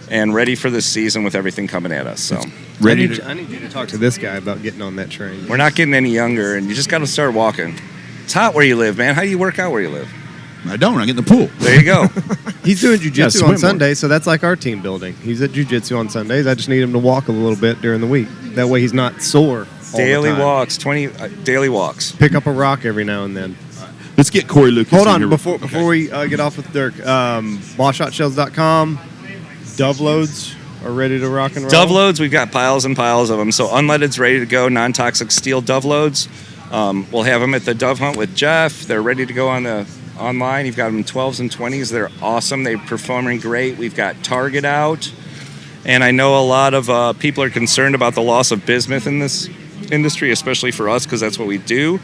S4: and ready for this season with everything coming at us. So
S2: Ready
S3: I need you to talk to this guy about getting on that train.
S4: we're not getting any younger, and you just got to start walking. It's hot where you live, man. How do you work out where you live?
S2: I don't. I get in the pool.
S4: There you go.
S3: He's doing
S1: Yeah,
S3: jujitsu
S1: swim
S3: on Sundays, so that's like our team building. He's at jujitsu on Sundays. I just need him to walk a little bit during the week. That way he's not sore. all
S4: Daily
S3: the time.
S4: walks, daily walks.
S3: Pick up a rock every now and then.
S2: Let's get Corey Lucas.
S3: Hold
S2: in
S3: on,
S2: here.
S3: before we get off with Dirk, ballshotshells.com, dove loads are ready to rock and roll.
S4: Dove loads, we've got piles and piles of them. So unleaded's ready to go, non-toxic steel dove loads. We'll have them at the dove hunt with Jeff. They're ready to go online. You've got them in 12s and 20s. They're awesome. They're performing great. We've got Target out. And I know a lot of people are concerned about the loss of bismuth in this industry, especially for us, because that's what we do.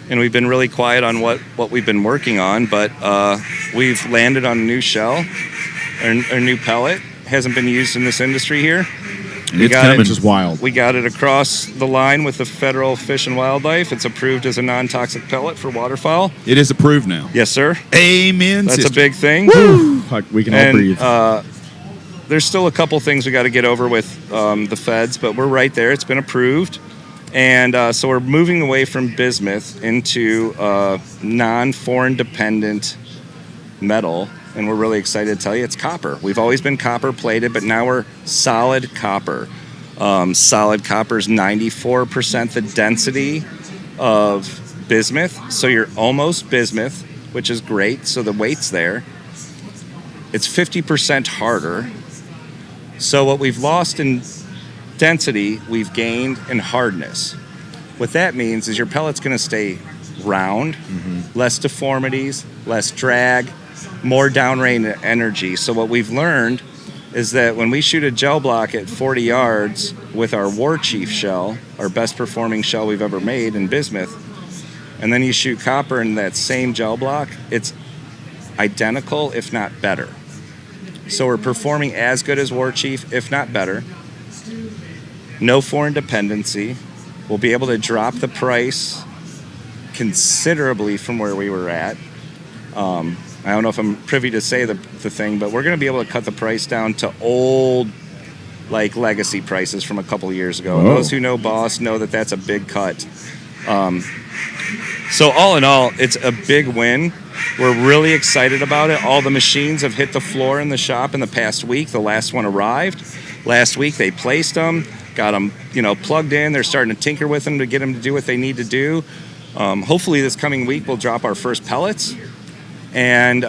S4: And we've been really quiet on what we've been working on. But we've landed on a new shell, or new pellet. Hasn't been used in this industry here.
S2: It's
S4: got
S2: coming.
S4: it.
S1: Which is wild.
S4: We got it across the line with the Federal Fish and Wildlife. It's approved as a non-toxic pellet for waterfowl.
S2: It is approved now.
S4: Yes, sir.
S2: Amen.
S4: That's
S2: sister.
S4: a big thing.
S1: Fuck, we can all
S4: And
S1: breathe.
S4: there's still a couple things we got to get over with the feds, but we're right there. It's been approved. And so we're moving away from bismuth into non-foreign dependent metal. And we're really excited to tell you it's copper. We've always been copper plated, but now we're solid copper. Solid copper is 94% the density of bismuth. So you're almost bismuth, which is great. So the weight's there. It's 50% harder. So what we've lost in density, we've gained in hardness. What that means is your pellet's going to stay round, less deformities, less drag, more downrange energy. So what we've learned is that when we shoot a gel block at 40 yards with our War Chief shell, our best performing shell we've ever made in bismuth, and then you shoot copper in that same gel block, it's identical, if not better. So we're performing as good as War Chief, if not better. No foreign dependency. We'll be able to drop the price considerably from where we were at. I don't know if I'm privy to say the thing, but we're going to be able to cut the price down to old, like, legacy prices from a couple years ago. And
S1: Whoa.
S4: those who know Boss know that that's a big cut. So all in all, it's a big win. We're really excited about it. All the machines have hit the floor in the shop in the past week. The last one arrived. last week. They placed them, got them, plugged in. They're starting to tinker with them to get them to do what they need to do. Hopefully this coming week we'll drop our first pellets. And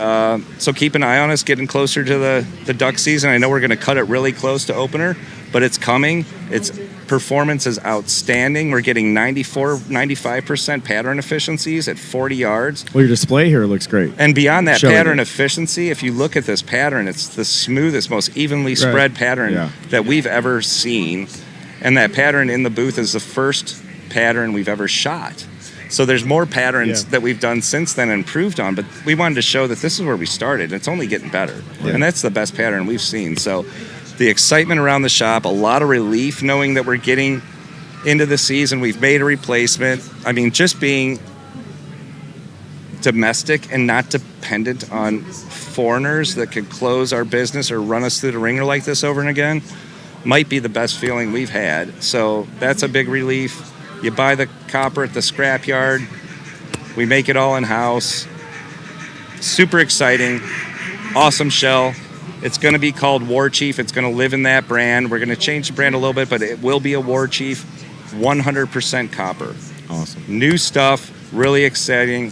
S4: so keep an eye on us getting closer to the duck season. I know we're going to cut it really close to opener, but it's coming. Its performance is outstanding. We're getting 95% pattern efficiencies at 40 yards.
S1: Well, your display here looks great.
S4: And beyond that
S1: Showing
S4: pattern
S1: it.
S4: efficiency, if you look at this pattern, it's the smoothest, most evenly spread pattern that we've ever seen. And that pattern in the booth is the first pattern we've ever shot. So there's more patterns that we've done since then and improved on, but we wanted to show that this is where we started. It's only getting better.
S1: Yeah.
S4: And that's the best pattern we've seen. So the excitement around the shop, a lot of relief knowing that we're getting into the season. We've made a replacement. I mean, just being domestic and not dependent on foreigners that could close our business or run us through the ringer like this over and again might be the best feeling we've had. So that's a big relief. You buy the copper at the scrapyard. We make it all in-house. Super exciting. Awesome shell. It's going to be called War Chief. It's going to live in that brand. We're going to change the brand a little bit, but it will be a War Chief. 100% copper.
S1: Awesome.
S4: New stuff. Really exciting.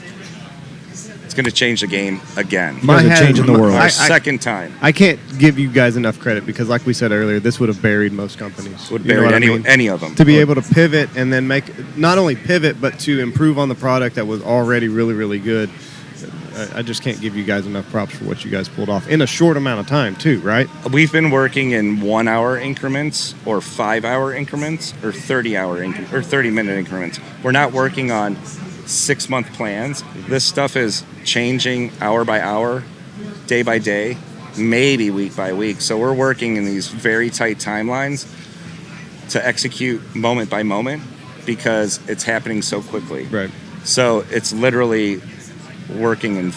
S4: It's going to change the game again.
S1: You guys are changing the world.
S4: Our second time.
S3: I can't give you guys enough credit because, like we said earlier, this would have buried most companies.
S4: Would
S3: You know
S4: bury
S3: what I
S4: any,
S3: mean?
S4: any of them.
S3: To be able to pivot and then not only pivot, but to improve on the product that was already really, really good. I just can't give you guys enough props for what you guys pulled off in a short amount of time, too, right?
S4: We've been working in 1 hour increments or 5 hour increments or 30-minute increments. We're not working on 6-month plans. This stuff is changing hour by hour, day by day, maybe week by week. So we're working in these very tight timelines to execute moment by moment because it's happening so quickly.
S3: Right.
S4: So it's literally working in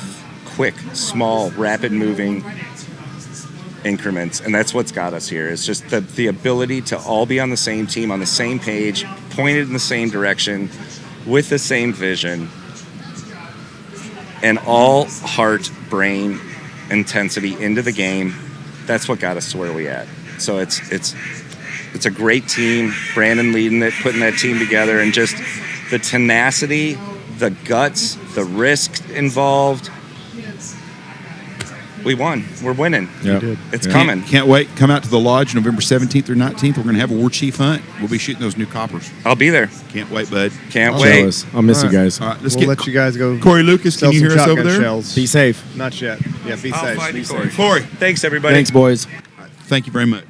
S4: quick, small, rapid-moving increments, and that's what's got us here. It's just the ability to all be on the same team, on the same page, pointed in the same direction, with the same vision, and all heart, brain, intensity into the game. That's what got us to where we at. So it's a great team. Brandon leading it, putting that team together, and just the tenacity, the guts, the risk involved. We won. We're winning.
S1: Yeah.
S4: It's coming.
S2: Can't wait. Come out to the lodge November 17th or 19th. We're going to have a War Chief hunt. We'll be shooting those new coppers.
S4: I'll be there.
S2: Can't wait, bud.
S4: Can't
S1: I'm
S4: wait.
S1: jealous. I'll miss you guys.
S2: All right, let's
S3: We'll
S2: get
S3: let you guys go.
S2: Corey Lucas,
S3: sell
S2: can you
S3: some
S2: hear us over
S3: shotgun
S2: there?
S3: Shells.
S1: Be safe.
S3: Not yet. Yeah, be
S4: I'll
S3: safe.
S4: find
S3: Be
S4: you,
S3: safe.
S2: Corey,
S4: Thanks, everybody.
S1: Thanks, boys.
S2: thank you very much.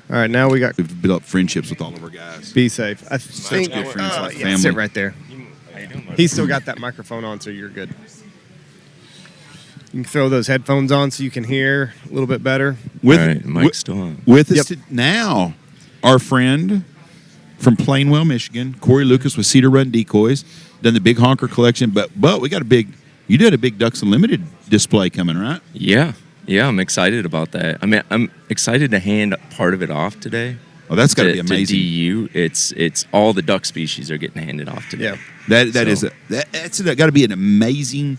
S3: All right, now we got
S2: We've built up friendships with all of our guys.
S3: be safe. I think
S2: good friends, like
S3: yeah,
S2: family.
S3: sit right there.
S4: How you doing, bud?
S3: He's still got that microphone on, so you're good. You can throw those headphones on so you can hear a little bit better.
S2: With,
S5: All right, mic's still on.
S2: with us
S3: Yep.
S2: now, our friend from Plainwell, Michigan, Corey Lucas with Cedar Run Decoys, done the Big Honker collection, but we got you did a big Ducks Unlimited display coming, right?
S5: Yeah, I'm excited about that. I mean, I'm excited to hand part of it off today.
S2: Oh, that's got to be
S5: To
S2: amazing.
S5: DU, it's all the duck species are getting handed off today.
S3: Yeah.
S2: That's got to be an amazing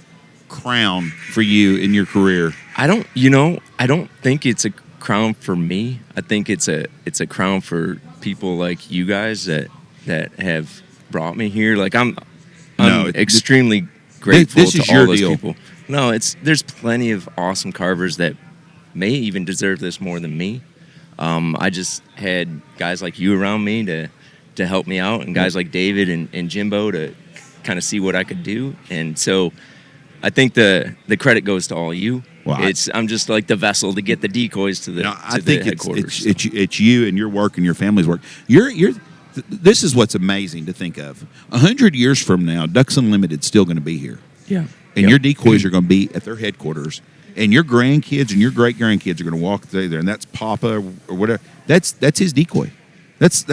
S2: crown for you in your career.
S5: I don't think it's a crown for me. I think it's a crown for people like you guys that have brought me here. Like I'm extremely grateful
S2: this
S5: to
S2: is
S5: all
S2: your
S5: those
S2: deal.
S5: people. No, there's plenty of awesome carvers that may even deserve this more than me. I just had guys like you around me to help me out, and guys like David and Jimbo to kind of see what I could do. And so I think the credit goes to all you.
S2: Well,
S5: I'm just like the vessel to get the decoys to the,
S2: I
S5: to
S2: think
S5: the headquarters.
S2: it's you and your work and your family's work. This is what's amazing to think of. 100 years from now, Ducks Unlimited still going to be here,
S5: yeah.
S2: and your decoys are going to be at their headquarters, and your grandkids and your great grandkids are going to walk through there, and that's Papa or whatever. That's his decoy. That's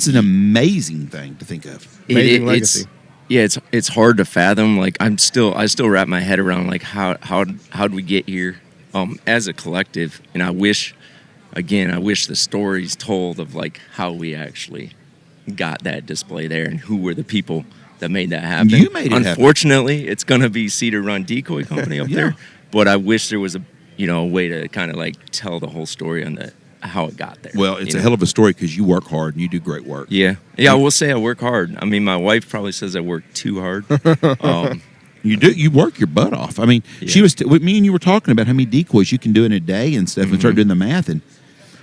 S2: an amazing thing to think of.
S3: Amazing legacy.
S5: It's hard to fathom. Like I still wrap my head around like how'd we get here as a collective, and I wish the stories told of like how we actually got that display there and who were the people that made that happen.
S2: You made it happen.
S5: Unfortunately, it's going to be Cedar Run Decoy Company up
S2: Yeah.
S5: there, but I wish there was a way to kind of like tell the whole story on how it got there.
S2: Well, it's
S5: you
S2: a
S5: know?
S2: hell of a story because you work hard and you do great work.
S5: Yeah, I will say I work hard. I mean, my wife probably says I work too hard.
S2: You do. You work your butt off. I mean, she
S5: Yeah.
S2: was with me and you were talking about how many decoys you can do in a day and stuff, and start doing the math. And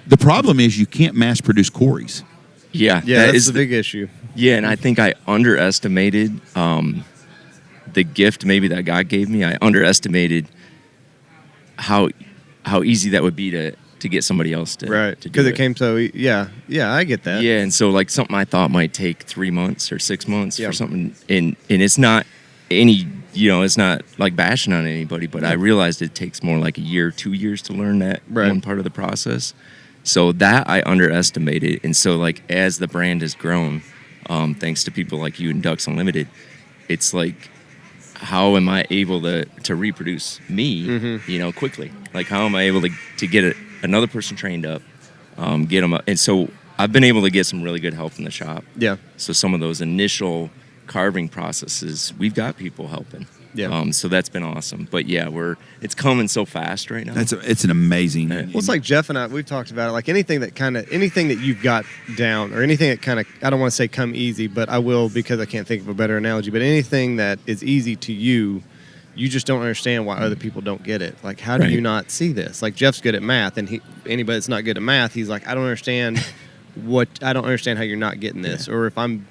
S2: the problem is you can't mass produce Corys.
S5: Yeah,
S3: Yeah,
S5: that
S3: that's
S5: is
S3: the big issue.
S5: Yeah, and I think I underestimated the gift maybe that God gave me. I underestimated how easy that would be to get somebody else to
S3: Right,
S5: to do
S3: because it came so yeah, I get that.
S5: Yeah, and so like something I thought might take 3 months or 6 months
S3: Yeah.
S5: for something, and it's not any, it's not like bashing on anybody, but I realized it takes more like a year, 2 years to learn that
S3: Right.
S5: one part of the process. So that I underestimated, and so like as the brand has grown, thanks to people like you and Ducks Unlimited, it's like, how am I able to reproduce me, quickly? Like, how am I able to get another person trained up, get them up? And so I've been able to get some really good help in the shop.
S3: Yeah.
S5: So some of those initial carving processes, we've got people helping.
S3: Yeah.
S5: So that's been awesome. But yeah, it's coming so fast right now.
S2: It's an amazing.
S5: Yeah.
S3: Well, it's like Jeff and I, we've talked about it. Like anything that you've got down, or anything that kind of, I don't want to say come easy, but I will because I can't think of a better analogy. But anything that is easy to you, you just don't understand why other people don't get it. Like, how do
S5: Right.
S3: you not see this? Like Jeff's good at math, and anybody that's not good at math, he's like, I don't understand I don't understand how you're not getting this. Or if I'm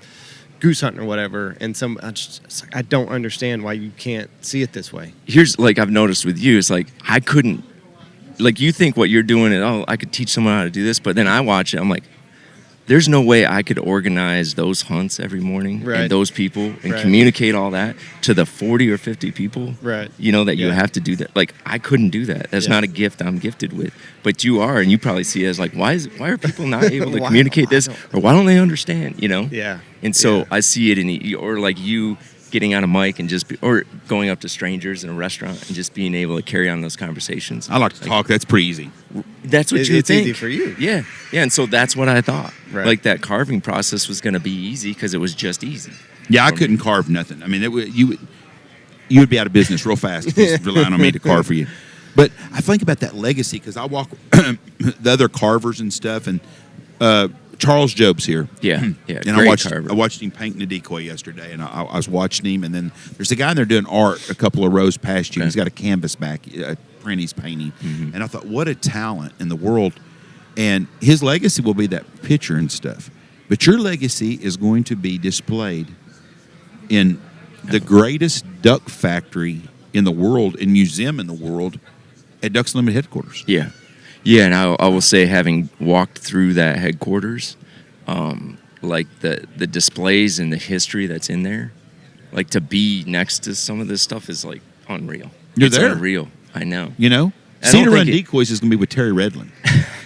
S3: goose hunting or whatever, and it's like, I don't understand why you can't see it this way.
S5: Here's, like, I've noticed with you, it's like I couldn't, like, you think what you're doing, and I could teach someone how to do this, but then I watch it, I'm like, there's no way I could organize those hunts every morning
S3: Right.
S5: and those people and
S3: Right.
S5: communicate all that to the 40 or 50 people,
S3: Right.
S5: that you
S3: Yeah.
S5: have to do that. Like, I couldn't do that. That's
S3: Yeah.
S5: not a gift I'm gifted with, but you are, and you probably see it as like, why are people not able to
S3: Why-
S5: communicate
S3: why
S5: this,
S3: don't-
S5: or why don't they understand,
S3: Yeah.
S5: And so
S3: Yeah.
S5: I see it or like you getting on a mic and or going up to strangers in a restaurant and just being able to carry on those conversations.
S2: I like to talk. That's pretty easy.
S5: That's what
S3: It's
S5: think.
S3: easy for you.
S5: Yeah. And so that's what I thought.
S3: Right.
S5: Like, that carving process was going to be easy because it was just easy.
S2: Yeah, I couldn't carve nothing. I mean, you would be out of business real fast if you relying on me to carve for you. But I think about that legacy because I walk the other carvers and stuff, and Charles Job's here.
S5: Yeah. Yeah.
S2: And
S5: great
S2: I
S5: carver.
S2: watched him painting a decoy yesterday, and I was watching him. And then there's a guy in there doing art a couple of rows past you.
S5: Okay.
S2: He's got a canvas back, a print he's painting.
S5: Mm-hmm.
S2: And I thought, what a talent in the world. And his legacy will be that picture and stuff. But your legacy is going to be displayed in the greatest duck factory in the world and museum in the world at Ducks Unlimited headquarters.
S5: Yeah. Yeah, and I will say, having walked through that headquarters, like the displays and the history that's in there, like, to be next to some of this stuff is like unreal.
S2: You're
S5: It's
S2: there.
S5: unreal. I know.
S2: You know,
S5: I don't
S2: Cedar
S5: think
S2: Run
S5: it-
S2: Decoys is going to be with Terry Redland.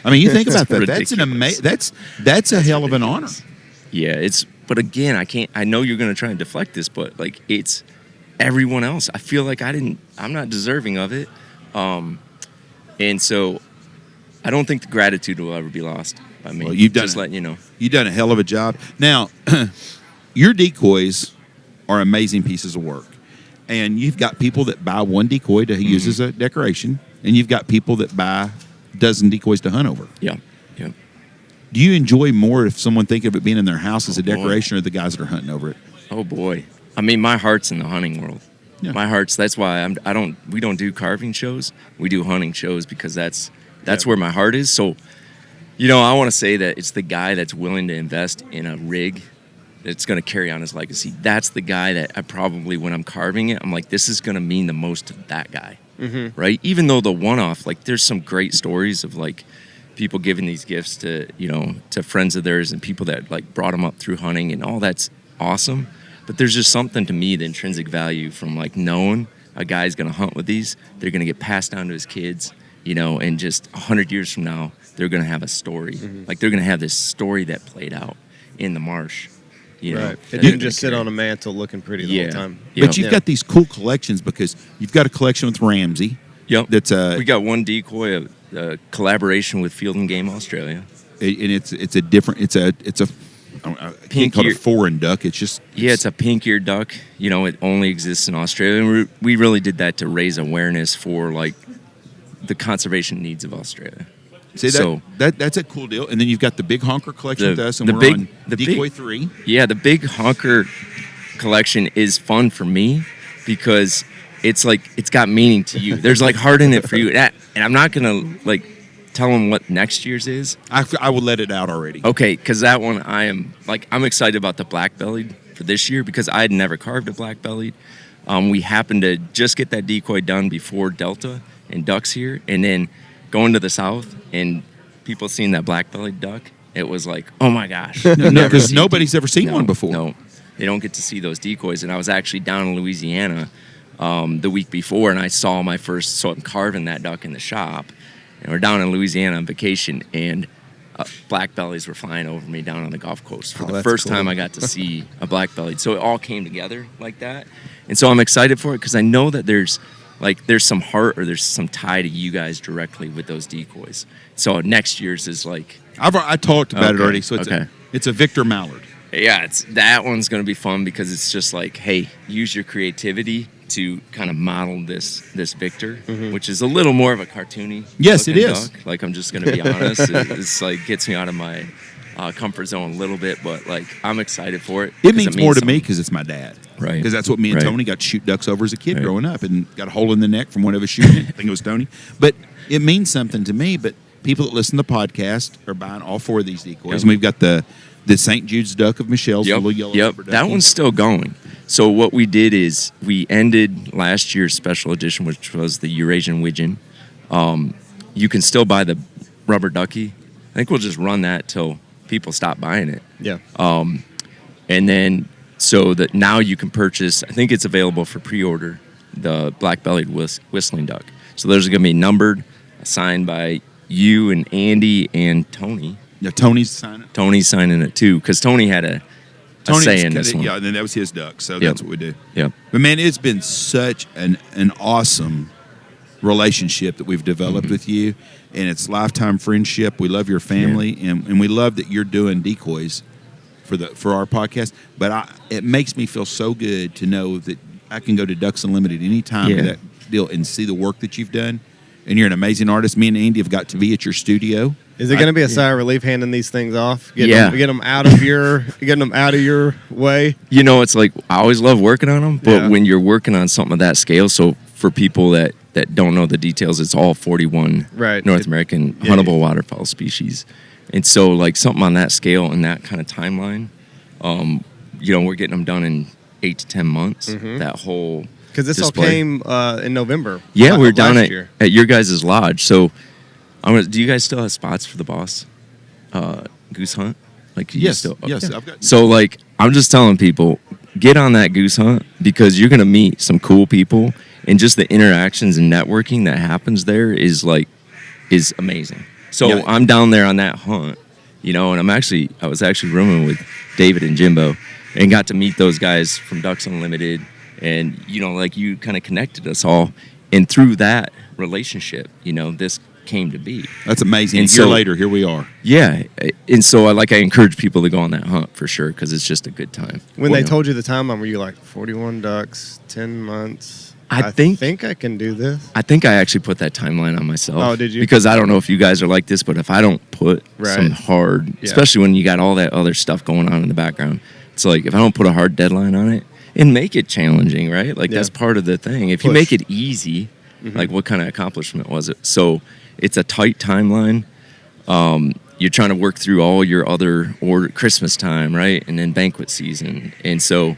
S2: I mean, you think about that. That's an
S5: ridiculous.
S2: That's a hell of an honor.
S5: Yeah, but again, I know you're going to try and deflect this, but like, it's everyone else. I feel like I'm not deserving of it. And so I don't think the gratitude will ever be lost. I mean,
S2: Well, you've done
S5: just
S2: it.
S5: letting you know.
S2: You've done a hell of a job. Now, your decoys are amazing pieces of work. And you've got people that buy one decoy to use as a decoration, and you've got people that buy a dozen decoys to hunt over.
S5: Yeah. Yeah.
S2: Do you enjoy more if someone think of it being in their house as a
S5: boy.
S2: decoration, or the guys that are hunting over it?
S5: Oh boy. I mean, my heart's in the hunting world.
S2: Yeah.
S5: My heart's, that's why we don't do carving shows. We do hunting shows because that's where my heart is. So, I want to say that it's the guy that's willing to invest in a rig that's going to carry on his legacy. That's the guy that I probably, when I'm carving it, I'm like, this is going to mean the most to that guy. Mm-hmm. Right? Even though the one-off, like, there's some great stories of, like, people giving these gifts to, to friends of theirs and people that, like, brought them up through hunting, and all that's awesome. But there's just something to me, the intrinsic value from, like, knowing a guy's going to hunt with these. They're going to get passed down to his kids, and just 100 years from now, they're going to have a story. Mm-hmm. Like, they're going to have this story that played out in the marsh. Know,
S3: Right. It
S5: that
S3: didn't
S5: they're
S3: just
S5: gonna
S3: sit
S5: carry.
S3: on a mantle looking pretty the
S5: Yeah.
S3: whole time.
S2: But you've got these cool collections because you've got a collection with Ramsey.
S5: Yep.
S2: That's
S5: we got one decoy, a collaboration with Field and Game Australia.
S2: and it's a different. It's a I can't
S5: Pink
S2: call it
S5: ear-
S2: a foreign duck. It's just
S5: It's a pink-eared duck. It only exists in Australia. And we really did that to raise awareness for, like, the conservation needs of Australia.
S2: See,
S5: So
S2: that's a cool deal. And then you've got the Big Honker collection with us, and we're on Decoy 3.
S5: Yeah, the Big Honker collection is fun for me because it's like it's got meaning to you. There's like heart in it for you. And I'm not gonna like tell them what next year's is.
S2: I will let it out already.
S5: Okay, because that one I'm excited about the black bellied for this year because I had never carved a black bellied. We happened to just get that decoy done before Delta and Ducks here, and then going to the south and people seeing that black bellied duck. It was like, oh my gosh,
S2: No, because nobody's ever seen one before.
S5: No, they don't get to see those decoys. And I was actually down in Louisiana the week before, and I saw so I'm carving that duck in the shop. And we're down in Louisiana on vacation, and black bellies were flying over me down on the Gulf Coast for the first time I got to see a black bellied. So it all came together like that. And so I'm excited for it because I know that there's some heart or there's some tie to you guys directly with those decoys. So next year's is like...
S2: I talked about it already, so
S5: Okay.
S2: It's a Victor Mallard.
S5: Yeah, that one's going to be fun because it's just like, hey, use your creativity to kind of model this Victor, which is a little more of a cartoony.
S2: Yes, it is.
S5: Duck. Like, I'm just going to be honest. It's like gets me out of my comfort zone a little bit, but like I'm excited for it.
S2: It means more to me because it's my dad.
S5: Right.
S2: Because that's what me and
S5: Right.
S2: Tony got to shoot ducks over as a kid growing up, and got a hole in the neck from one of us shooting it. I think it was Tony. But it means something to me. But people that listen to the podcast are buying all 4 of these decoys.
S5: Yep.
S2: And we've got the St. Jude's duck of Michelle's, the little yellow rubber
S5: That
S2: ducky.
S5: one's still going. So what we did is we ended last year's special edition, which was the Eurasian Widgeon. You can still buy the rubber ducky. I think we'll just run that till people stop buying it.
S3: Yeah.
S5: And then so that now you can purchase, I think it's available for pre-order, the black-bellied whistling duck. So those are going to be numbered, signed by you and Andy and Tony.
S2: Yeah, Tony's signing it.
S5: Tony's signing it too, because Tony had a say in this one.
S2: Yeah, and then that was his duck, so
S5: Yep.
S2: that's what we do.
S5: Yep.
S2: But man, it's been such an awesome relationship that we've developed with you, and it's lifetime friendship. We love your family, and we love that you're doing decoys for our podcast. But it makes me feel so good to know that I can go to Ducks Unlimited anytime
S5: Yeah.
S2: that deal and see the work that you've done. And you're an amazing artist. Me and Andy have got to be at your studio.
S3: Is it going to be a sigh of relief handing these things off? Get
S5: Yeah.
S3: them out of your way.
S5: You know, it's like I always love working on them, but
S3: Yeah.
S5: when you're working on something of that scale, so for people that don't know the details, it's all 41
S3: Right.
S5: North American huntable waterfowl species. And so like something on that scale and that kind of timeline, we're getting them done in 8 to 10 months. That whole
S3: Because this
S5: display.
S3: all came in November.
S5: Yeah, we were down
S3: last year.
S5: at your guys' lodge. So do you guys still have spots for the boss goose hunt? Like you
S2: Yes,
S5: still,
S2: yes. I've got.
S5: So, like, I'm just telling people, get on that goose hunt because you're going to meet some cool people, and just the interactions and networking that happens there is amazing. So
S2: Yeah.
S5: I'm down there on that hunt, and I was actually rooming with David and Jimbo, and got to meet those guys from Ducks Unlimited, and you kind of connected us all, and through that relationship, this came to be.
S2: That's amazing.
S5: And
S2: a year
S5: so-
S2: later, here we are.
S5: Yeah, and so I encourage people to go on that hunt for sure because it's just a good time.
S3: When they told you the timeline, were you like 41 ducks, 10 months?
S5: I think
S3: I can do this.
S5: I think I actually put that timeline on myself.
S3: Oh, did you?
S5: Because I don't know if you guys are like this, but if I don't put
S3: Right.
S5: some hard,
S3: Yeah.
S5: especially when you got all that other stuff going on in the background, it's like if I don't put a hard deadline on it and make it challenging, right? Like
S3: Yeah.
S5: that's part of the thing. If you
S3: Push.
S5: make it easy, like what kind of accomplishment was it? So it's a tight timeline. You're trying to work through all your other Christmas time, right? And then banquet season. And so,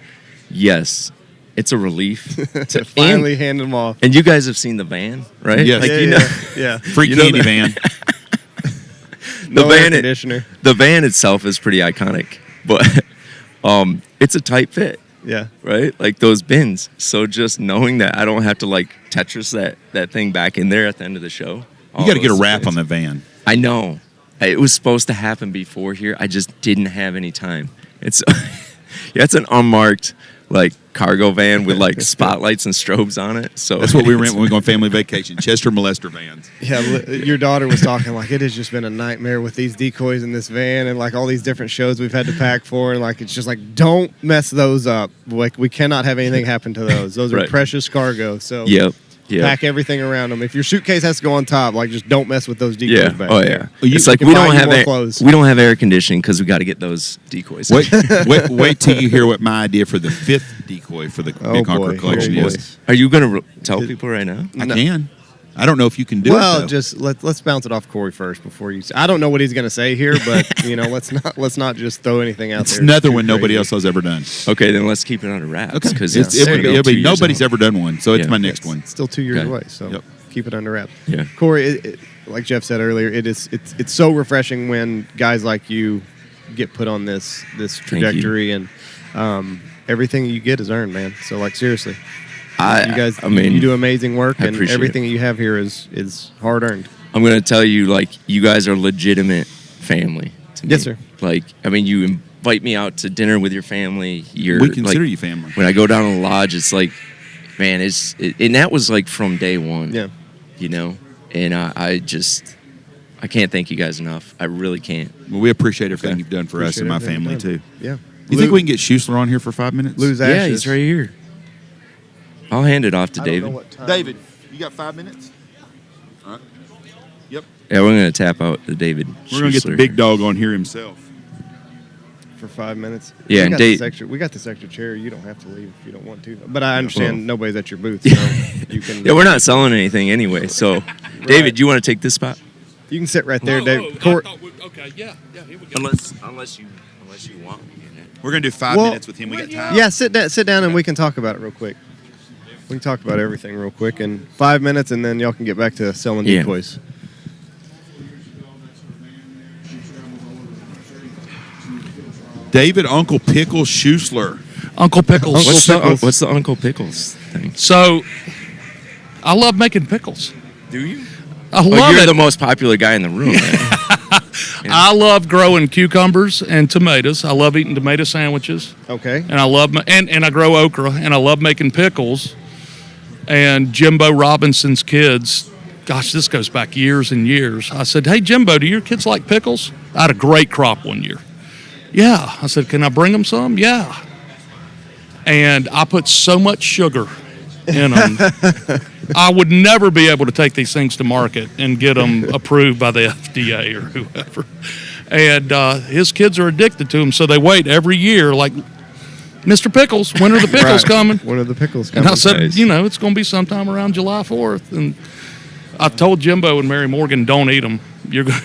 S5: yes, it's a relief to
S3: Finally hand them off.
S5: and you guys have seen the van, right?
S2: Yes.
S3: Yeah.
S2: Free
S5: You know
S2: candy
S5: that-
S2: van.
S3: No
S5: van
S3: air
S5: it-
S3: conditioner.
S5: The van itself is pretty iconic, but it's a tight fit,
S3: Yeah.
S5: right? Like those bins. So just knowing that I don't have to like Tetris that thing back in there at the end of the show.
S2: You got to get a wrap on the van.
S5: I know. It was supposed to happen before here. I just didn't have any time. It's it's an unmarked like cargo van with like spotlights and strobes on it. So
S2: That's what we rent when we go on family vacation. Chester molester vans.
S3: Yeah, your daughter was talking like it has just been a nightmare with these decoys in this van and like all these different shows we've had to pack for, and like it's just like don't mess those up. Like we cannot have anything happen to those. Those are
S5: Right.
S3: precious cargo. So
S5: Yep. Yeah.
S3: Pack everything around them. If your suitcase has to go on top, like just don't mess with those decoys
S5: Yeah.
S3: back
S5: Oh
S3: there.
S5: yeah.
S2: You
S5: It's like
S3: can
S5: we
S3: buy
S5: don't
S3: you
S5: have
S3: more clothes.
S5: we don't have air conditioning because we got to get those decoys.
S2: Wait till you hear what my idea for the 5th decoy for the Big Honker
S3: boy.
S2: collection
S3: Oh, boy.
S2: is.
S5: Are you gonna tell people right now?
S2: I can. I don't know if you can do it.
S3: Well,
S2: though.
S3: just let's bounce it off Corey first before you. I don't know what he's going to say here, but let's not just throw anything out
S2: it's
S3: there.
S2: another
S3: Too
S2: one nobody
S3: crazy.
S2: else has ever done.
S5: Okay, then let's keep it under wraps.
S2: Okay,
S5: because
S2: it'll be nobody's ever done one, so it's
S5: Yeah.
S2: my next one.
S3: It's still 2 years
S5: Okay.
S3: away, so
S2: Yep.
S3: keep it under wraps.
S5: Yeah.
S3: Corey, like Jeff said earlier, it's so refreshing when guys like you get put on this trajectory, and everything you get is earned, man. So like seriously, you guys,
S5: I mean,
S3: you do amazing work,
S5: I
S3: and
S5: appreciate
S3: everything that you have here is hard earned.
S5: I'm gonna tell you, like, you guys are legitimate family. To me.
S3: Yes, sir.
S5: Like, I mean, you invite me out to dinner with your family.
S2: We consider you family.
S5: When I go down to the lodge, it's like, man, and that was like from day one.
S3: Yeah.
S5: You know, and I can't thank you guys enough. I really can't.
S2: Well, we appreciate everything
S3: Okay.
S2: you've done for us
S3: Appreciate
S2: and my
S3: everything
S2: family
S3: you've
S2: too.
S3: done. Yeah.
S2: You think we can get Schuessler on here for 5 minutes?
S3: Lou's
S5: Yeah,
S3: ashes.
S5: he's right here. I'll hand it off to
S3: I don't know
S5: David.
S3: what time.
S2: David, you got 5 minutes? All right. Yep.
S5: Yeah, we're gonna tap out the David.
S2: We're gonna get the
S5: Schuessler.
S2: big dog on here himself.
S3: For 5 minutes.
S5: Yeah,
S3: we
S5: and
S3: got
S5: Dave-
S3: we got this extra chair. You don't have to leave if you don't want to. But I understand nobody's at your booth, so you can.
S5: Yeah, we're not selling anything anyway. So, David, you want to take this spot?
S3: You can sit right there,
S6: Oh,
S3: Dave.
S6: okay, yeah, here we go.
S5: Unless you want me in it.
S2: We're gonna do 5
S3: Well,
S2: minutes with him. We got time.
S3: Yeah, sit down, and we can talk about it real quick. We can talk about everything real quick in 5 minutes, and then y'all can get back to selling
S5: Yeah.
S3: decoys.
S2: David Uncle Pickle Schuessler.
S6: Uncle Pickles.
S5: What's the Uncle Pickles thing?
S6: So, I love making pickles.
S5: Do you?
S6: I
S5: Oh,
S6: love
S5: you're
S6: it.
S5: the most popular guy in the room. Man.
S6: I love growing cucumbers and tomatoes. I love eating tomato sandwiches,
S3: Okay.
S6: and I love and I grow okra, and I love making pickles. And Jimbo Robinson's kids, gosh, this goes back years and years. I said, "Hey Jimbo, do your kids like pickles?" I had a great crop one year. Yeah, I said, "Can I bring them some?" Yeah. And I put so much sugar in them. I would never be able to take these things to market and get them approved by the FDA or whoever. And his kids are addicted to them, so they wait every year, like, "Mr. Pickles, when are the pickles
S3: Right.
S6: coming?"
S3: When are the pickles
S6: And
S3: coming?
S6: I said,
S5: Nice.
S6: it's going to be sometime around July 4th. And I told Jimbo and Mary Morgan, "Don't eat them. You're going,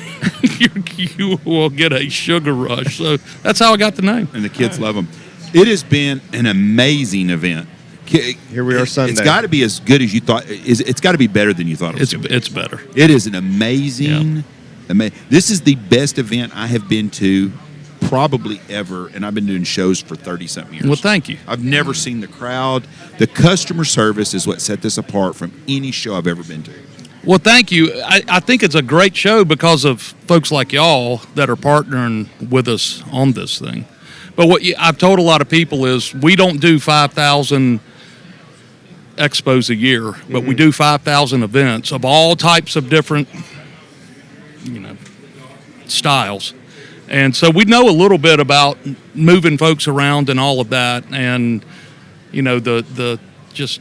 S6: you will get a sugar rush." So that's how I got the name.
S2: And the kids love them. It has been an amazing event.
S3: Here we are Sunday.
S2: It's got to be as good as you thought. It's got to be better than you thought it was.
S6: It's better.
S2: It is an amazing. This is the best event I have been to probably ever, and I've been doing shows for 30-something years.
S6: Well, thank you.
S2: I've never seen the crowd. The customer service is what set this apart from any show I've ever been to.
S6: Well, thank you. I think it's a great show because of folks like y'all that are partnering with us on this thing. But what I've told a lot of people is we don't do 5,000 expos a year, but we do 5,000 events of all types of different, styles. And so we know a little bit about moving folks around and all of that, and the just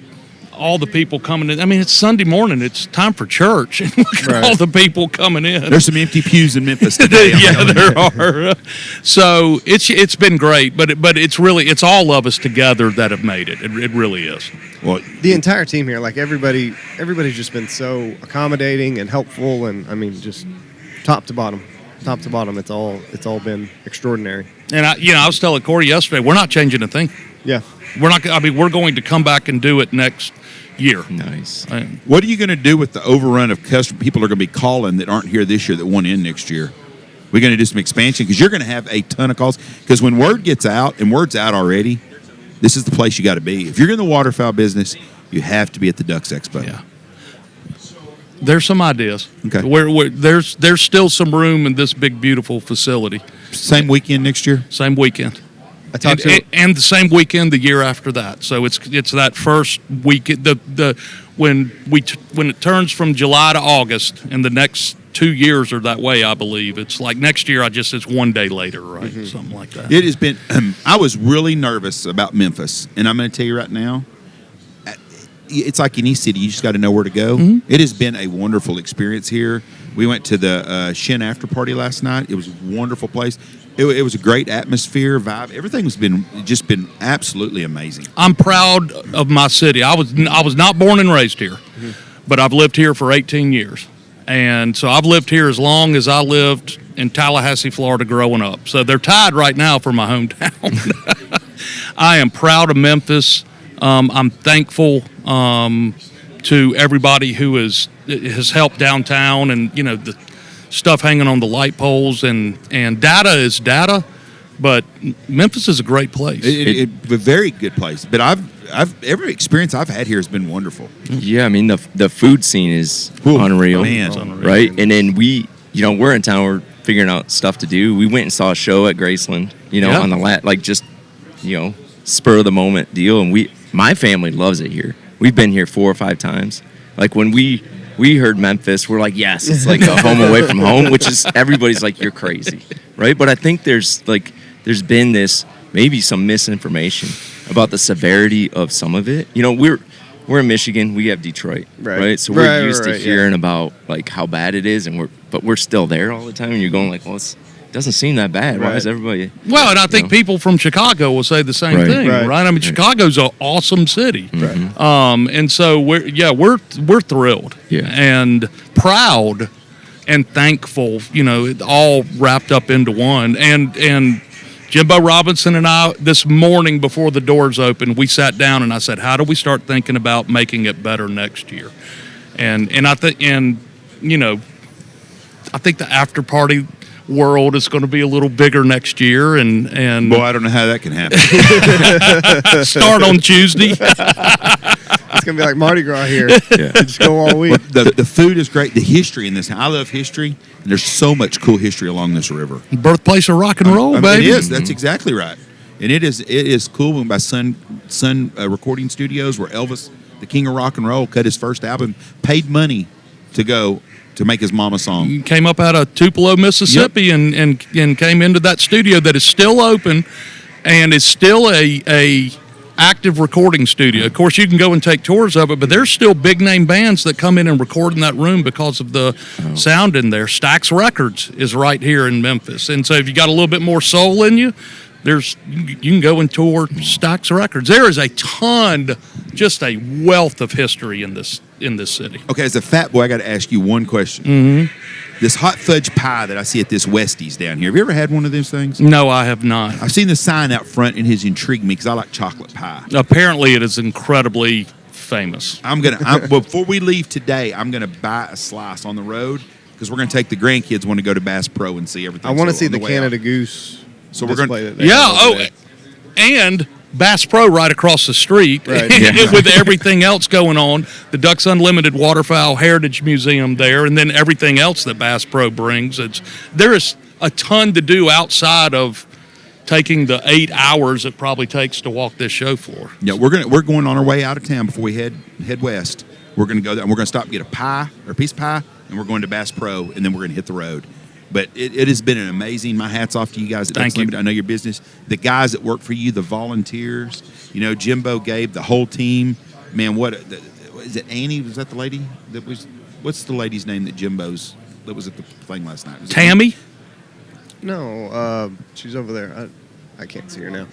S6: all the people coming in. I mean, it's Sunday morning; it's time for church, and look at
S3: Right.
S6: all the people coming in.
S2: There's some empty pews in Memphis today.
S6: Yeah, there are. So it's been great, but it's all of us together that have made it. It really is.
S2: Well,
S3: the entire team here, like everybody's just been so accommodating and helpful, and I mean, just top to bottom, it's all been extraordinary.
S6: And I was telling Corey yesterday, we're not changing a thing.
S3: Yeah.
S6: We're not. I mean, we're going to come back and do it next year.
S5: Nice.
S2: what are you going to do with the overrun of customer people are going to be calling that aren't here this year that want in next year? We're going to do some expansion because you're going to have a ton of calls. Because when word gets out, and word's out already, this is the place you got to be. If you're in the waterfowl business, you have to be at the Ducks Expo.
S6: Yeah. There's some ideas.
S2: Okay.
S6: There's still some room in this big beautiful facility.
S2: Same weekend next year?
S6: Same weekend.
S3: I talked to
S6: And the same weekend the year after that. So it's that first week when it turns from July to August, and the next 2 years are that way, I believe. It's like next year it's 1 day later, right?
S3: Mm-hmm.
S6: Something like that.
S2: It has been, I was really nervous about Memphis. And I'm going to tell you right now, it's like any city. You just got to know where to go.
S6: Mm-hmm.
S2: It has been a wonderful experience here. We went to the Shin after party last night. It was a wonderful place. It was a great atmosphere, vibe. Everything's been absolutely amazing.
S6: I'm proud of my city. I was not born and raised here, but I've lived here for 18 years. And so I've lived here as long as I lived in Tallahassee, Florida growing up. So they're tied right now for my hometown. I am proud of Memphis. I'm thankful to everybody who has helped downtown, and the stuff hanging on the light poles, and data is data, but Memphis is a great place.
S2: It's a very good place. But every experience I've had here has been wonderful.
S5: Yeah, I mean the food scene is unreal,
S2: man.
S6: It's unreal.
S5: right? And then we're in town, we're figuring out stuff to do. We went and saw a show at Graceland,
S6: Yeah.
S5: on the spur of the moment deal, and my family loves it here. We've been here 4 or 5 times. Like when we heard Memphis, we're like, yes, it's like a home away from home, which is everybody's like, you're crazy, right? But I think there's been this maybe some misinformation about the severity of some of it. We're in Michigan, we have Detroit, right? So we're used to hearing about like how bad it is, but we're still there all the time, and you're going like, well, it doesn't seem that bad. Why is everybody?
S6: Well, and I think people from Chicago will say the same thing, right? I mean, Chicago's an awesome city, and so we're thrilled, and proud and thankful. It all wrapped up into one. And Jimbo Robinson and I, this morning before the doors opened, we sat down and I said, "How do we start thinking about making it better next year?" And I think the after party world is going to be a little bigger next year, and
S2: Boy, I don't know how that can happen.
S6: start on Tuesday.
S3: It's gonna be like Mardi Gras here. Just go all week.
S2: The food is great. The history in this, I love history, and there's so much cool history along this river.
S6: Birthplace of rock and roll,
S2: I mean,
S6: baby.
S2: it is. That's exactly right. And it is cool. By Sun Recording Studios, where Elvis, the king of rock and roll, cut his first album, paid money to go to make his mama song.
S6: He came up out of Tupelo, Mississippi, and came into that studio that is still open and is still a active recording studio. Of course, you can go and take tours of it, but there's still big name bands that come in and record in that room because of the sound in there. Stax Records is right here in Memphis, and so if you got a little bit more soul in you, you can go and tour Stax Records. There is a ton, just a wealth of history in this city.
S2: Okay, as a fat boy, I got to ask you one question.
S6: Mm-hmm.
S2: This hot fudge pie that I see at this Westie's down here, have you ever had one of those things?
S6: No, I have not.
S2: I've seen the sign out front and it has intrigued me because I like chocolate pie.
S6: Apparently, it is incredibly famous.
S2: Before we leave today, I'm gonna buy a slice on the road because we're gonna take the grandkids want to go to Bass Pro and see everything.
S3: I want to see
S2: on
S3: the
S2: way
S3: Canada
S2: out.
S3: Goose.
S2: So we're gonna,
S3: display that they have over there.
S6: And Bass Pro right across the street,
S3: Right.
S6: with everything else going on. The Ducks Unlimited Waterfowl Heritage Museum there, and then everything else that Bass Pro brings. There is a ton to do outside of taking the 8 hours it probably takes to walk this show floor.
S2: Yeah, we're going on our way out of town before we head west. We're gonna go there and we're gonna stop and get a pie or a piece of pie, and we're going to Bass Pro, and then we're gonna hit the road. But it has been an amazing. My hat's off to you guys at Ducks Unlimited. I know your business. The guys that work for you, the volunteers, Jimbo, Gabe, the whole team. Man, is it Annie? Was that the lady that was? What's the lady's name that was at the thing last night?
S6: Tammy?
S3: No, she's over there. I can't see her now.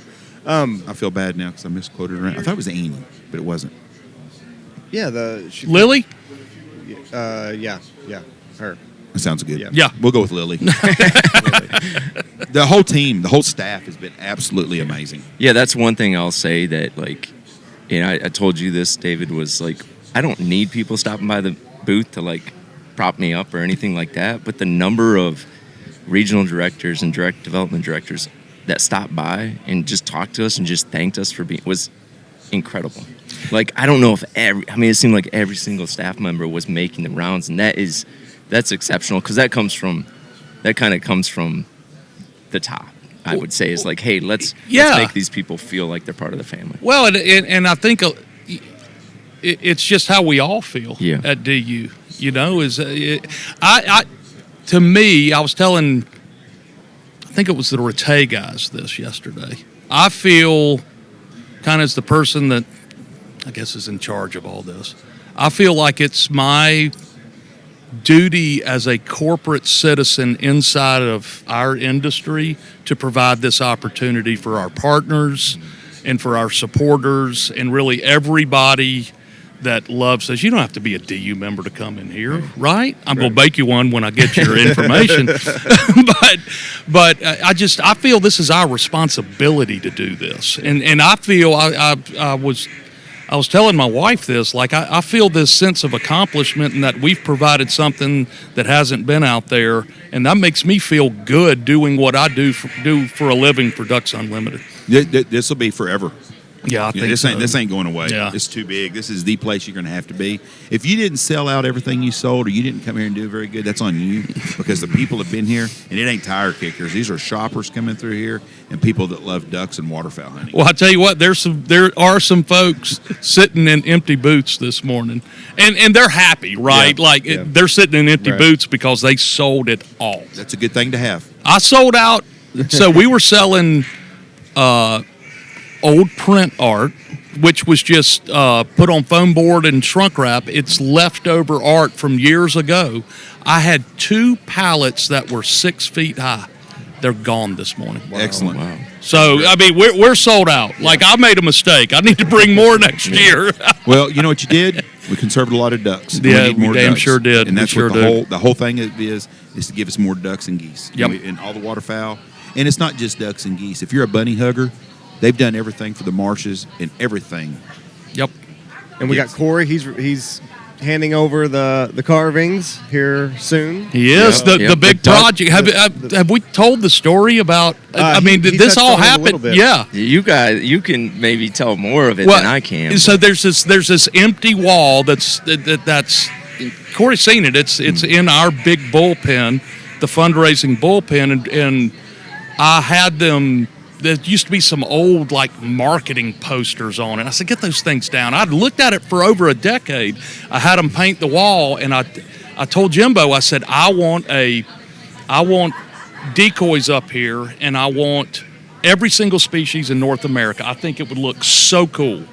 S2: I feel bad now because I misquoted her. I thought it was Annie, but it wasn't.
S3: Yeah,
S6: Lily?
S3: Yeah, her.
S2: That sounds good.
S6: Yeah.
S2: We'll go with Lily. The whole team, the whole staff has been absolutely amazing.
S5: Yeah, that's one thing I'll say that, like, I told you this, David, was like, I don't need people stopping by the booth to, like, prop me up or anything like that, but the number of regional directors and direct development directors that stopped by and just talked to us and just thanked us for was incredible. Like, I don't know if it seemed like every single staff member was making the rounds, and that's exceptional because that kind of comes from the top. I would say is like, hey, let's make these people feel like they're part of the family.
S6: Well, and I think it's just how we all feel at DU. To me, I was telling, I think it was the Rattay guys this yesterday. I feel kind of as the person that I guess, is in charge of all this. I feel like it's my duty as a corporate citizen inside of our industry to provide this opportunity for our partners and for our supporters and really everybody that loves us. You don't have to be a DU member to come in here, right? I'm going to make you one when I get your information. but I feel this is our responsibility to do this. And I feel I was telling my wife this, like I feel this sense of accomplishment and that we've provided something that hasn't been out there, and that makes me feel good doing what I do for a living for Ducks Unlimited.
S2: This will be forever.
S6: Yeah, I think
S2: this ain't going away.
S6: Yeah.
S2: It's too big. This is the place you're going to have to be. If you didn't sell out everything you sold, or you didn't come here and do very good, that's on you, because the people have been here, and it ain't tire kickers. These are shoppers coming through here and people that love ducks and waterfowl hunting.
S6: Well, I tell you what, there are some folks sitting in empty boots this morning, and they're happy, right?
S3: Yeah.
S6: They're sitting in empty
S3: Right.
S6: boots because they sold it all.
S2: That's a good thing to have.
S6: I sold out. So we were selling old print art, which was just put on foam board and shrunk wrap. It's leftover art from years ago. I had 2 pallets that were 6 feet high. They're gone this morning.
S2: Excellent.
S5: Wow.
S6: So, I mean, we're sold out. Like, I made a mistake. I need to bring more next year.
S2: Well, you know what you did? We conserved a lot of ducks. And
S6: Yeah,
S2: we need more
S6: we damn
S2: ducks.
S6: sure did.
S2: And
S6: We
S2: that's
S6: sure
S2: what
S6: did.
S2: the whole thing is to give us more ducks and geese.
S6: Yep.
S2: And all the waterfowl. And it's not just ducks and geese. If you're a bunny hugger, they've done everything for the marshes and everything.
S6: Yep.
S3: And we got Corey. He's handing over the carvings here soon.
S6: He is
S5: Yeah.
S6: the big
S5: The duck-
S6: project. Have we told the story about? I mean,
S3: he
S6: this
S3: touched
S6: all
S3: on it a little
S6: happened.
S3: bit.
S6: Yeah.
S5: You guys, you can maybe tell more of it than I can.
S6: So there's this empty wall that's Corey's seen it. It's in our big bullpen, the fundraising bullpen, and I had them. There used to be some old like marketing posters on it. I said, get those things down. I'd looked at it for over a decade. I had them paint the wall, and I told Jimbo, I said, I want decoys up here, and I want every single species in North America. I think it would look so cool.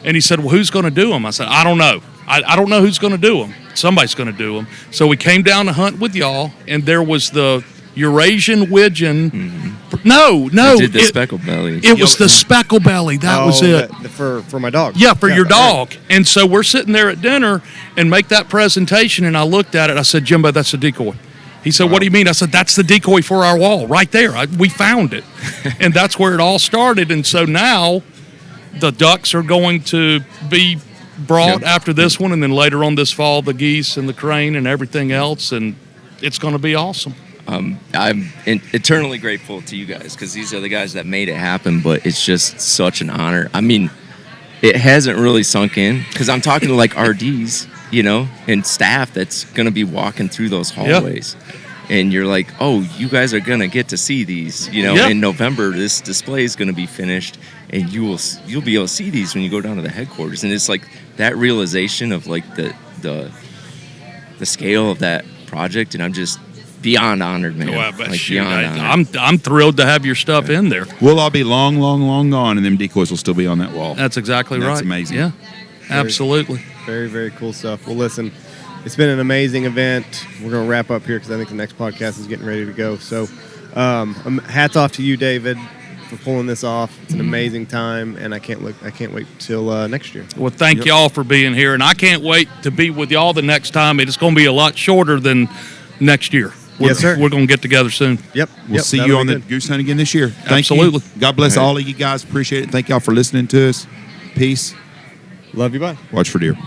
S6: And he said, well, who's going to do them? I said, I don't know. I don't know who's going to do them. Somebody's going to do them. So we came down to hunt with y'all, and there was the Eurasian widgeon. Mm-hmm. No.
S5: I did the speckle belly.
S6: It was the speckle belly. That was it.
S3: For my dog.
S6: Yeah, for your dog. And so we're sitting there at dinner and make that presentation, and I looked at it. I said, Jimbo, that's a decoy. He said, what do you mean? I said, that's the decoy for our wall right there. We found it. And that's where it all started. And so now the ducks are going to be brought after this one, and then later on this fall, the geese and the crane and everything else, and it's going to be awesome.
S5: I'm eternally grateful to you guys because these are the guys that made it happen, but it's just such an honor. I mean, it hasn't really sunk in because I'm talking to like RDs, and staff that's going to be walking through those hallways. And you're like, oh, you guys are going to get to see these, in November, this display is going to be finished and you'll be able to see these when you go down to the headquarters. And it's like that realization of like the scale of that project. And I'm just beyond honored, man.
S6: I'm thrilled to have your stuff in there.
S2: We'll all be long, long, long gone, and them decoys will still be on that wall.
S6: That's exactly right.
S2: That's amazing.
S6: Yeah, absolutely.
S3: Very, very cool stuff. Well, listen, it's been an amazing event. We're going to wrap up here because I think the next podcast is getting ready to go. So hats off to you, David, for pulling this off. It's an amazing time, and I can't wait till next year.
S6: Well, thank y'all for being here, and I can't wait to be with y'all the next time. It's going to be a lot shorter than next year.
S3: Yes, sir.
S6: We're going to get together soon.
S3: Yep.
S2: We'll see you on the goose hunt again this year. Thank
S6: Absolutely.
S2: you. God bless all of you guys. Appreciate it. Thank y'all for listening to us. Peace.
S3: Love you. Bye.
S2: Watch for deer.